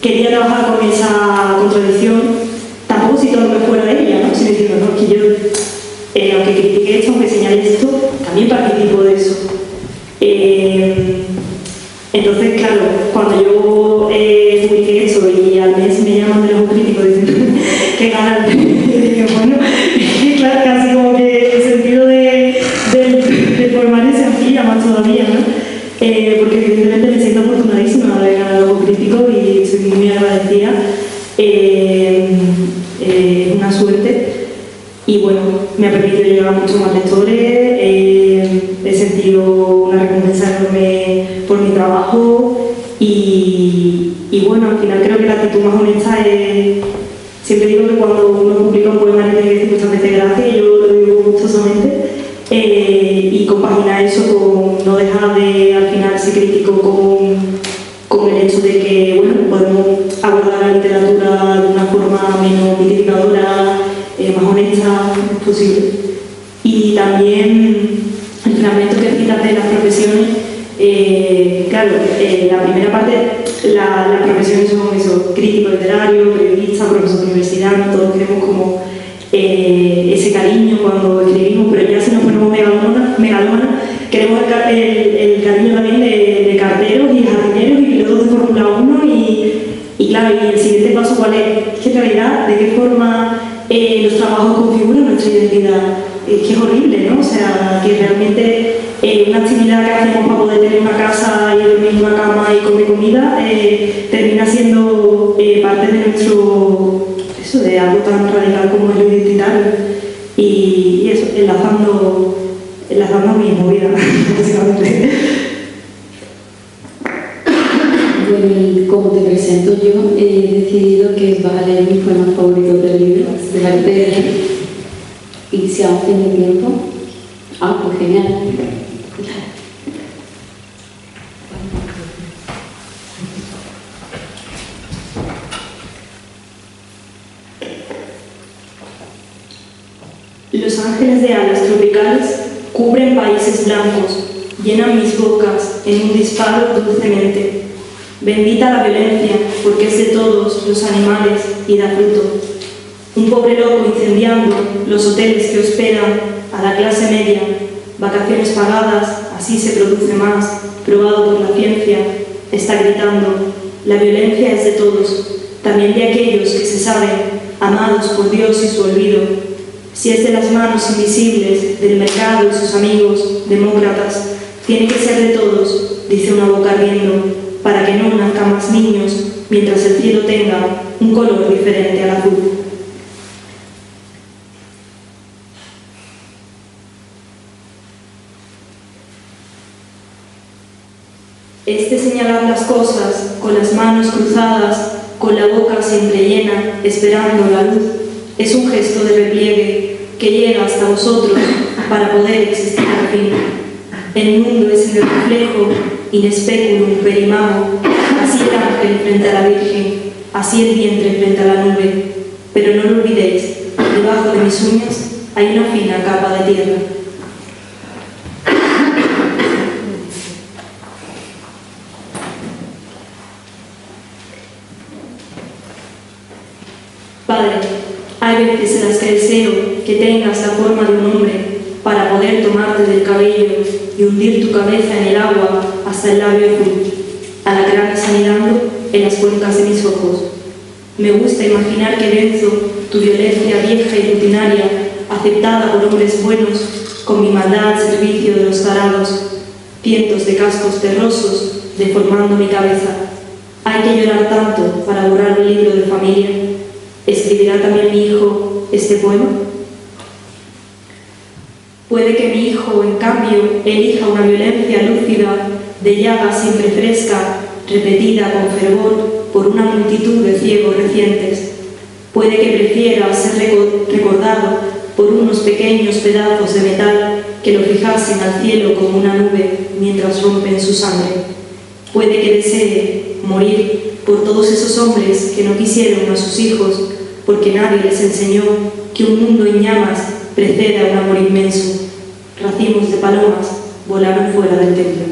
[SPEAKER 2] quería trabajar con esa contradicción, tampoco situándome fuera de ella, ¿no? Sino diciendo, no, que yo, aunque critique esto, aunque señale esto, también participo de eso. Entonces, claro, cuando yo publiqué eso y al mes me llaman de los críticos diciendo que ganan, digo, bueno, claro, casi como que el sentido del poemario se amplía más todavía, ¿no? Porque evidentemente me siento afortunadísima de ganar los críticos y soy muy agradecida. Una suerte. Y bueno, me ha permitido llegar a muchos más lectores, he sentido una recompensa enorme por mi trabajo y bueno, al final creo que la actitud más honesta es, siempre digo que cuando uno publica un poema tiene que decir muchas veces gracias, y yo lo digo gustosamente, y compaginar eso con no dejar de al final ser crítico con el hecho de que bueno, podemos abordar la literatura de una forma menos mitificadora, más honesta, es posible. Y también el fragmento que citas de las profesiones, claro, la primera parte, las profesiones son eso, crítico literario, periodista, profesor de universidad, ¿no? Todos tenemos como ese cariño cuando escribimos, pero ya si nos ponemos megalómanas, queremos el cariño también de carteros y jardineros y pilotos de Fórmula 1 y claro, y el siguiente paso ¿cuál es? ¿Qué realidad? ¿De qué forma los trabajos configuran nuestra identidad? Que es horrible, ¿no? O sea, que realmente una actividad que hacemos para poder tener una casa y dormir en una cama y comer comida termina siendo parte de nuestro, eso, de algo tan radical como es lo identitario y eso, enlazando mi movida, básicamente.
[SPEAKER 3] Bueno, y como te presento yo, he decidido que vas a leer mis poemas favoritos del libro, ¿te parece? Y si aún tiene tiempo, pues genial.
[SPEAKER 2] Los ángeles de alas tropicales cubren países blancos, llenan mis bocas en un disparo dulcemente. Bendita la violencia, porque es de todos los animales y da fruto. Un pobre loco incendiando los hoteles que hospedan a la clase media, vacaciones pagadas, así se produce más, probado por la ciencia, está gritando, la violencia es de todos, también de aquellos que se saben amados por Dios y su olvido. Si es de las manos invisibles, del mercado y sus amigos, demócratas, tiene que ser de todos, dice una boca riendo, para que no nazcan más niños, mientras el cielo tenga un color diferente al azul. Este señalar las cosas, con las manos cruzadas, con la boca siempre llena, esperando la luz, es un gesto de repliegue que llega hasta vosotros para poder existir al fin. El mundo es el reflejo, in speculum per imago, así el ángel frente a la Virgen, así el vientre frente a la nube. Pero no lo olvidéis, debajo de mis uñas hay una fina capa de tierra. Padre, hay veces en las que deseo que tengas la forma de un hombre para poder tomarte del cabello y hundir tu cabeza en el agua hasta el labio azul, alacranes anidando en las cuencas de mis ojos. Me gusta imaginar que venzo tu violencia vieja y rutinaria, aceptada por hombres buenos, con mi maldad al servicio de los tarados, cientos de cascos terrosos deformando mi cabeza. Hay que llorar tanto para borrar un libro de familia. ¿Escribirá también mi hijo este poema? Puede que mi hijo, en cambio, elija una violencia lúcida, de llaga siempre fresca, repetida con fervor por una multitud de ciegos recientes. Puede que prefiera ser recordado por unos pequeños pedazos de metal que lo fijasen al cielo como una nube mientras rompen su sangre. Puede que desee morir por todos esos hombres que no quisieron a sus hijos, porque nadie les enseñó que un mundo en llamas precede a un amor inmenso. Racimos de palomas volaron fuera del templo.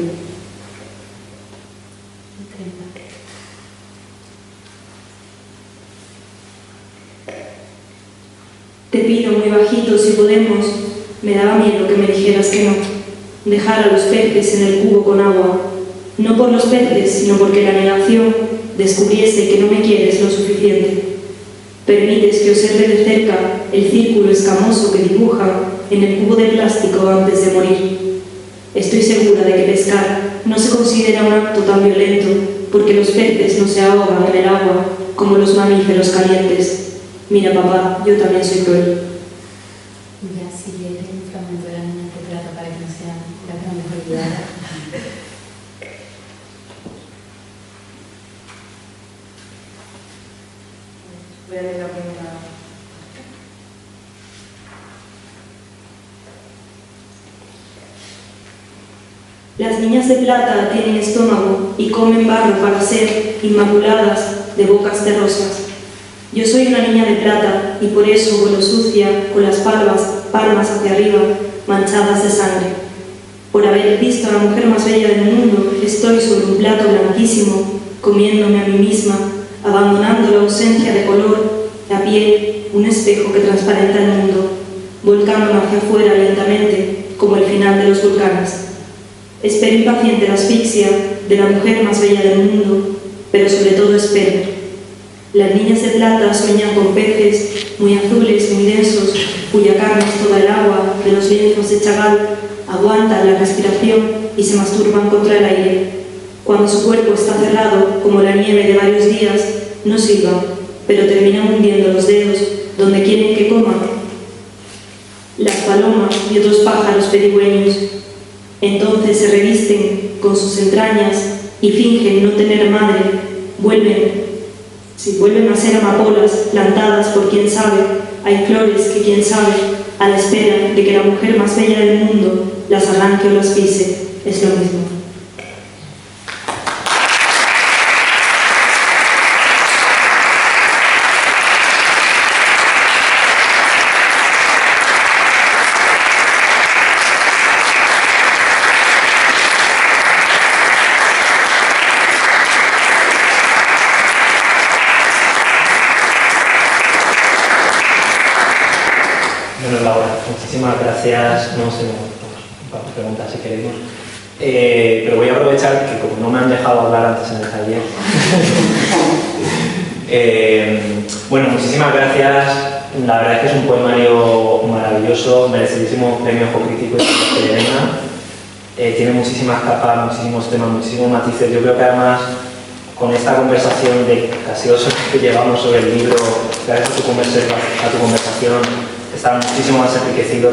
[SPEAKER 2] Te pido muy bajito si podemos, me daba miedo que me dijeras que no. Dejar a los peces en el cubo con agua, no por los peces, sino porque la negación descubriese que no me quieres lo suficiente. Permites que observe de cerca el círculo escamoso que dibujan en el cubo de plástico antes de morir. Estoy segura de que pescar no se considera un acto tan violento porque los peces no se ahogan en el agua como los mamíferos calientes. Mira, papá, yo también soy cruel.
[SPEAKER 4] Ya, si quieres un fragmento de la niña que trata para que no sea la gran mejor idea. Voy a leer la primera.
[SPEAKER 2] Las niñas de plata tienen estómago y comen barro para ser inmaculadas de bocas terrosas. Yo soy una niña de plata y por eso vuelo sucia con las palmas hacia arriba manchadas de sangre. Por haber visto a la mujer más bella del mundo, estoy sobre un plato blanquísimo, comiéndome a mí misma, abandonando la ausencia de color, la piel, un espejo que transparenta el mundo, volcándome hacia afuera lentamente, como el final de los volcanes. Espero impaciente la asfixia de la mujer más bella del mundo, pero sobre todo espero. Las niñas de plata sueñan con peces muy azules, muy densos, cuya carne es toda el agua de los lienzos de Chagall, aguantan la respiración y se masturban contra el aire. Cuando su cuerpo está cerrado, como la nieve de varios días, no silban, pero terminan hundiendo los dedos donde quieren que coman. Las palomas y otros pájaros pedigüeños. Entonces se revisten con sus entrañas y fingen no tener madre. Vuelven a ser amapolas plantadas por quien sabe. Hay flores que quien sabe, a la espera de que la mujer más bella del mundo las arranque o las pise. Es lo mismo.
[SPEAKER 1] Bueno, Laura, muchísimas gracias. No sé, vamos a preguntar si queremos. Pero voy a aprovechar que como no me han dejado hablar antes en el taller. Bueno, muchísimas gracias. La verdad es que es un poemario maravilloso, merecidísimo premio Ojo Crítico y de Elena. Tiene muchísimas capas, muchísimos temas, muchísimos matices. Yo creo que además con esta conversación de casi 2 horas que llevamos sobre el libro, gracias a tu conversación, está muchísimo más enriquecido,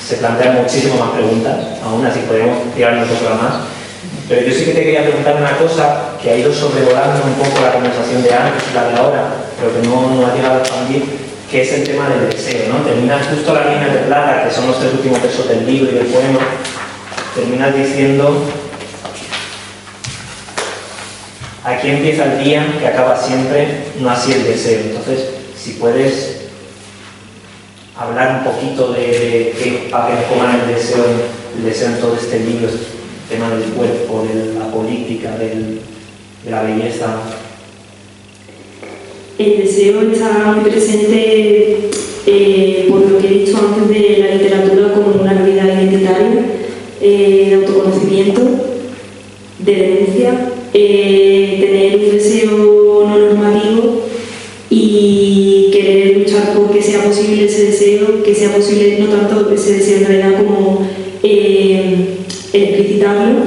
[SPEAKER 1] se plantean muchísimas más preguntas, aún así podemos tirarnos 2 horas más. Pero yo sí que te quería preguntar una cosa que ha ido sobrevolando un poco la conversación de antes y la de ahora, pero que no ha llegado a expandir, que es el tema del deseo, ¿no? Terminas justo las líneas de plata, que son los 3 últimos versos del libro y del poema, terminas diciendo: aquí empieza el día que acaba siempre, no así el deseo. Entonces, si puedes hablar un poquito para que nos pongan el deseo en todo este libro, el tema del cuerpo, de la política, de la belleza.
[SPEAKER 2] El deseo está muy presente, por lo que he dicho antes, de la literatura como una realidad identitaria, de autoconocimiento, de denuncia, tener un deseo no normativo y querer luchar por que sea posible ese deseo, que sea posible no tanto ese deseo en realidad como el explicitarlo,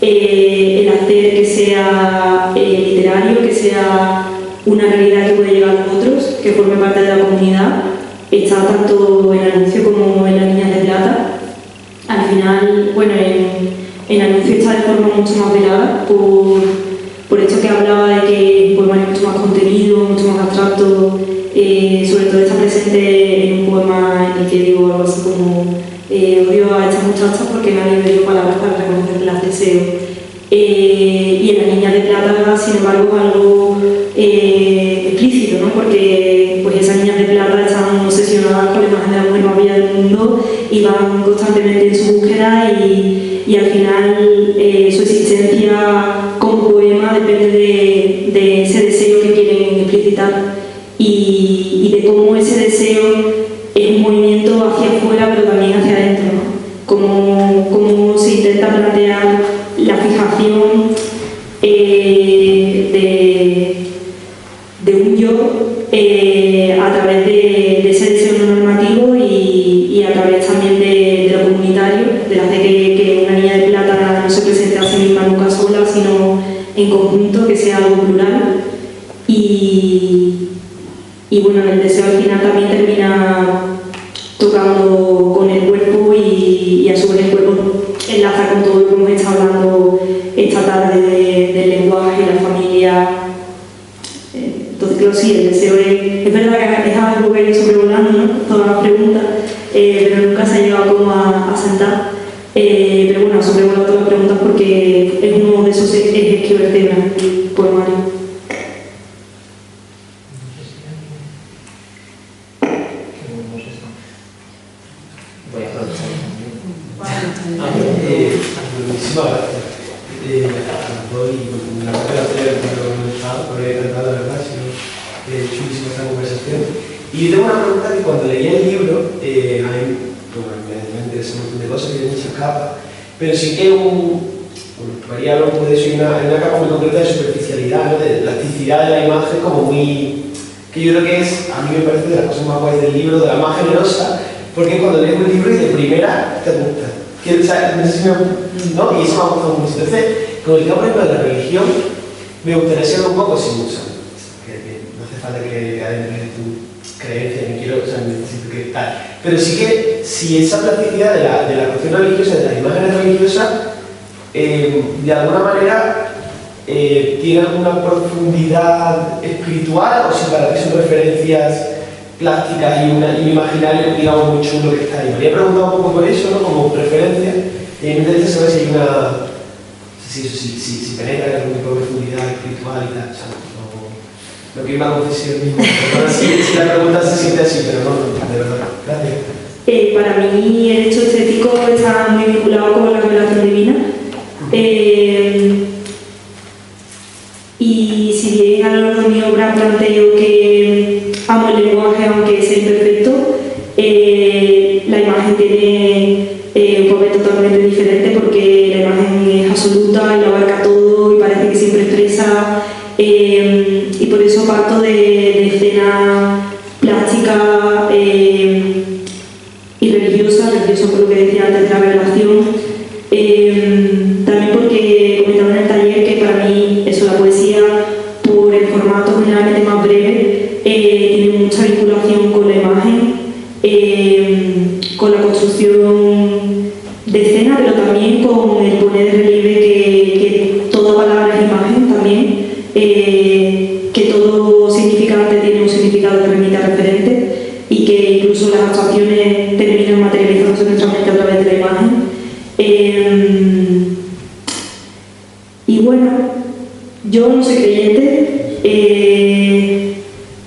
[SPEAKER 2] el hacer que sea literario, que sea una realidad que puede llegar a otros, que forme parte de la comunidad. Está tanto en Anuncio como en Las Niñas de Plata. Al final, bueno, en Anuncio está de forma mucho más velada por esto que hablaba de que el poema es mucho más contenido, mucho más abstracto, sobre todo está presente en un poema en el que digo algo así como odio a estas muchachas porque nadie me dio palabras para reconocer las deseo. Y en Las Niñas de Plata, sin embargo, es algo explícito, ¿no? Porque pues esas niñas de plata están obsesionadas con la imagen de la mujer más bella del mundo y van constantemente en su búsqueda y al final su existencia como poema depende de ese deseo que quieren explicitar y de cómo ese deseo es un movimiento hacia afuera pero también hacia adentro, ¿no? Cómo se intenta plantear la fijación de un yo a través de ese deseo no normativo y a través también de lo comunitario, de hacer que una niña de plata no se presente a sí misma nunca sola, sino en conjunto, que sea algo plural. Y bueno, el deseo al final también termina tocando con el cuerpo y a su vez el cuerpo enlaza con todo lo que hemos estado hablando esta tarde del lenguaje, la familia. Entonces creo que sí, el deseo es verdad que es algo que ha ido sobrevolando, ¿no? Todas las preguntas, pero nunca se ha llegado como a sentar. Pero bueno, ha sobrevolado todas las preguntas porque es uno de esos ejes que vertebran el poemario.
[SPEAKER 1] Voy a aprovechar.
[SPEAKER 5] Muchísimas gracias a los dos y la parte de hacer porque he encantado, la verdad, ha sido chulísima esta conversación. Y yo tengo una pregunta que cuando leí el libro, a mí me interesa un montón de cosas, tiene muchas capas, pero sí que María habló un poco de eso, hay una capa muy concreta de superficialidad, ¿no? De plasticidad de la imagen, como muy, que yo creo que es, a mí me parece de las cosas más guays del libro, de la más generosa, porque cuando lees un libro y de primera te gusta. O sea, ¿no? Y eso me ha gustado mucho. Entonces, con el tema, por ejemplo, de la religión, me gustaría ser un poco sin uso. Que no hace falta que adentres tu creencia, ni quiero, o sea, necesito que tal. Pero sí que, si esa plasticidad de la cuestión religiosa, de las imágenes religiosas, de alguna manera tiene alguna profundidad espiritual, o si para ti son referencias plásticas y un imaginario, digamos, muy chulo que está ahí. Me había preguntado un poco por eso, ¿no? Como preferencia, y me interesa saber si hay una, si penetra en algún tipo de profundidad espiritual y tal. O sea, no quiero una confesión mismo. Si la pregunta se siente así, pero no, de verdad. Gracias.
[SPEAKER 2] Para mí el hecho estético está muy vinculado con la revelación divina. Y si bien a lo largo de mi obra planteo que amo el lenguaje aunque sea imperfecto, la imagen tiene un papel totalmente diferente porque la imagen es absoluta y lo abarca todo y parece que siempre expresa, y por eso parto de escenas plásticas y religiosas por lo que decía antes de la revelación. También porque comentaba en el taller que para mí eso, la poesía, por el formato generalmente más breve, tiene mucha vinculación con la imagen, con la construcción de escena, pero también con el poner de relieve que toda palabra es imagen también, que todo significante tiene un significado que remite a referente y que incluso las abstracciones terminan materializándose en nuestra mente a través de la imagen. Y bueno, Yo no soy creyente,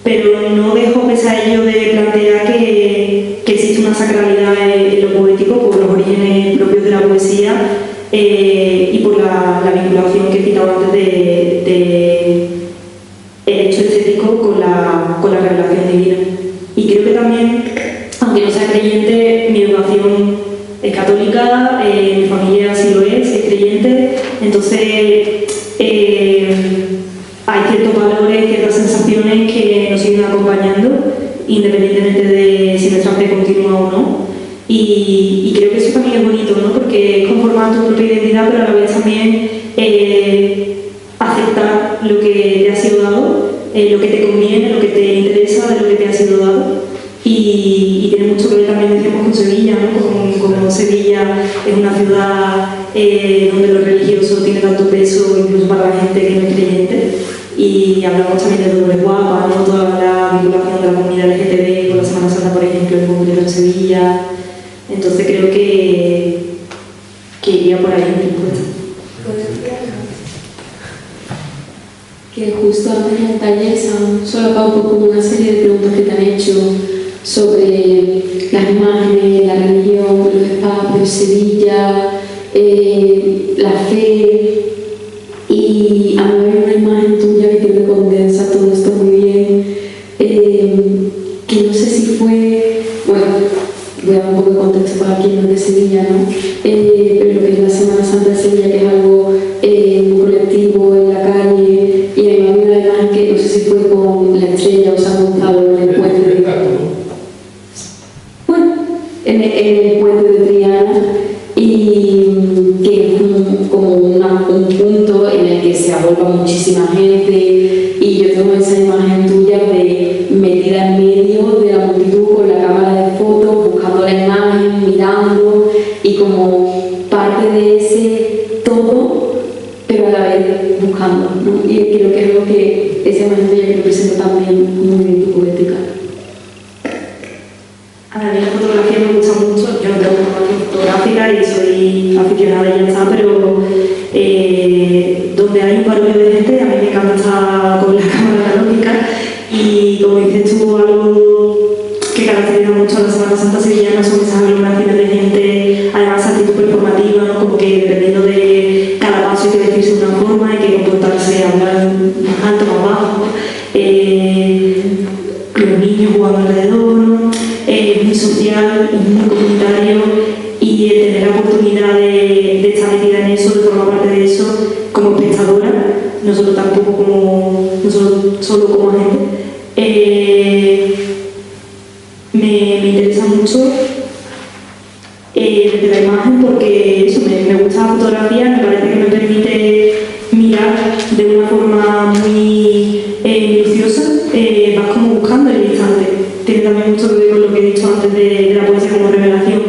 [SPEAKER 2] pero no dejo pese a ello de plantear que existe una sacralidad en lo poético por los orígenes propios de la poesía y por la vinculación que he citado antes de el hecho estético con la revelación divina. Y creo que también, aunque no sea creyente, mi educación es católica, mi familia sí lo es creyente, entonces hay ciertos valores, ciertas sensaciones que nos siguen acompañando, independientemente de si nuestra fe continúa o no. Y creo que eso también es bonito, ¿no? Porque es conformar tu propia identidad, pero a la vez también aceptar lo que te ha sido dado, lo que te conviene, lo que te interesa de lo que te ha sido dado. Y tiene mucho que ver también, decíamos, con Sevilla, ¿no? Como Sevilla es una ciudad donde lo religioso tiene tanto peso, incluso para la gente que no es creyente. Y hablamos también de Dolores Guapa, ¿no? Toda la vinculación de la comunidad LGTB con la Semana Santa, por ejemplo, en concreto en Sevilla. Entonces creo que iría por ahí mi respuesta.
[SPEAKER 3] Que justo antes en el taller se han solapado un poco una serie de preguntas que te han hecho sobre las imágenes, la religión, los espacios, Sevilla, la fe. Y a mí hay una imagen tuya que creo que condensa todo esto muy bien, que no sé si fue, bueno, voy a dar un poco de contexto para quien no es de Sevilla, ¿no? Pero lo que es la Semana Santa de Sevilla, que es algo muy colectivo en la calle, y a mí hay una imagen que no sé si fue con la estrella o se ha montado en el puente de... Bueno, en el puente de Triana, y que es como un punto en el que se agolpa muchísima gente, y yo tengo esa imagen tuya de metida en medio de la multitud con la cámara de fotos, buscando la imagen, mirando, y como parte de ese todo, pero a la vez buscando, ¿no? Y creo que es lo que esa imagen tuya que representa también muy bien tu poética.
[SPEAKER 2] A mí la fotografía me gusta mucho, yo no tengo formación fotográfica y soy aficionada y ya está, pero donde hay un barullo de gente, a mí me encanta estar con la cámara analógica, y como dices tú, algo que caracteriza mucho a la Semana Santa sevillana son esas aglomeraciones de gente, además actitud performativa, ¿no? Como que dependiendo de cada paso hay que decirse de una forma, hay que comportarse, hablar más alto, más bajo, los niños jugando alrededor, ¿no? Muy social, muy comunitario, y tener la oportunidad de estar metida en eso, de formar parte de eso como espectadora, no solo tampoco como, no solo como agente, me interesa mucho desde la imagen, porque eso, me gusta la fotografía, me parece que me permite mirar de una forma muy minuciosa, vas como buscando el instante. Tiene también mucho que ver con lo que he dicho antes de la poesía como revelación,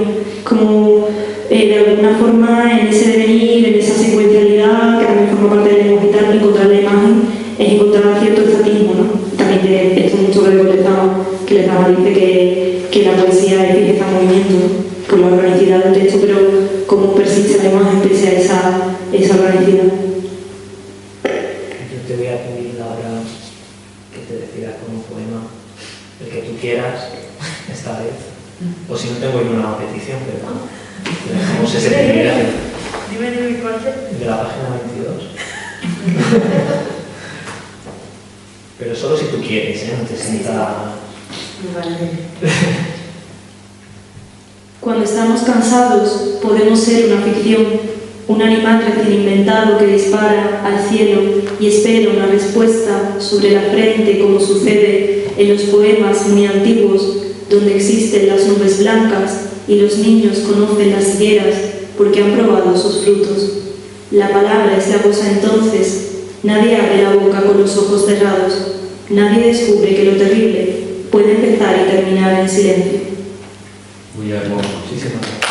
[SPEAKER 2] como de alguna forma en ese devenir, en esa secuencialidad que también forma parte del lenguaje vital, encontrar la imagen es encontrar cierto estatismo, ¿no? También tiene esto mucho que ver con que Lezama dice que la poesía es fijeza en movimiento, ¿no? Por la organicidad del texto, pero cómo persiste la imagen pese a esa organicidad.
[SPEAKER 1] Yo te voy a pedir ahora que te decidas con un poema, el que tú quieras, esta vez. O si no, tengo yo una petición, pero dejamos ese privilegio.
[SPEAKER 2] Dime cuál es.
[SPEAKER 1] De la página 22. Pero solo si tú quieres, no te sientas...
[SPEAKER 2] Cuando estamos cansados, podemos ser una ficción, un animal recién inventado que dispara al cielo y espera una respuesta sobre la frente, como sucede en los poemas muy antiguos, donde existen las nubes blancas y los niños conocen las higueras porque han probado sus frutos. La palabra se agosa entonces, nadie abre la boca con los ojos cerrados, nadie descubre que lo terrible puede empezar y terminar en silencio.
[SPEAKER 1] Muy hermoso, muchísimas gracias.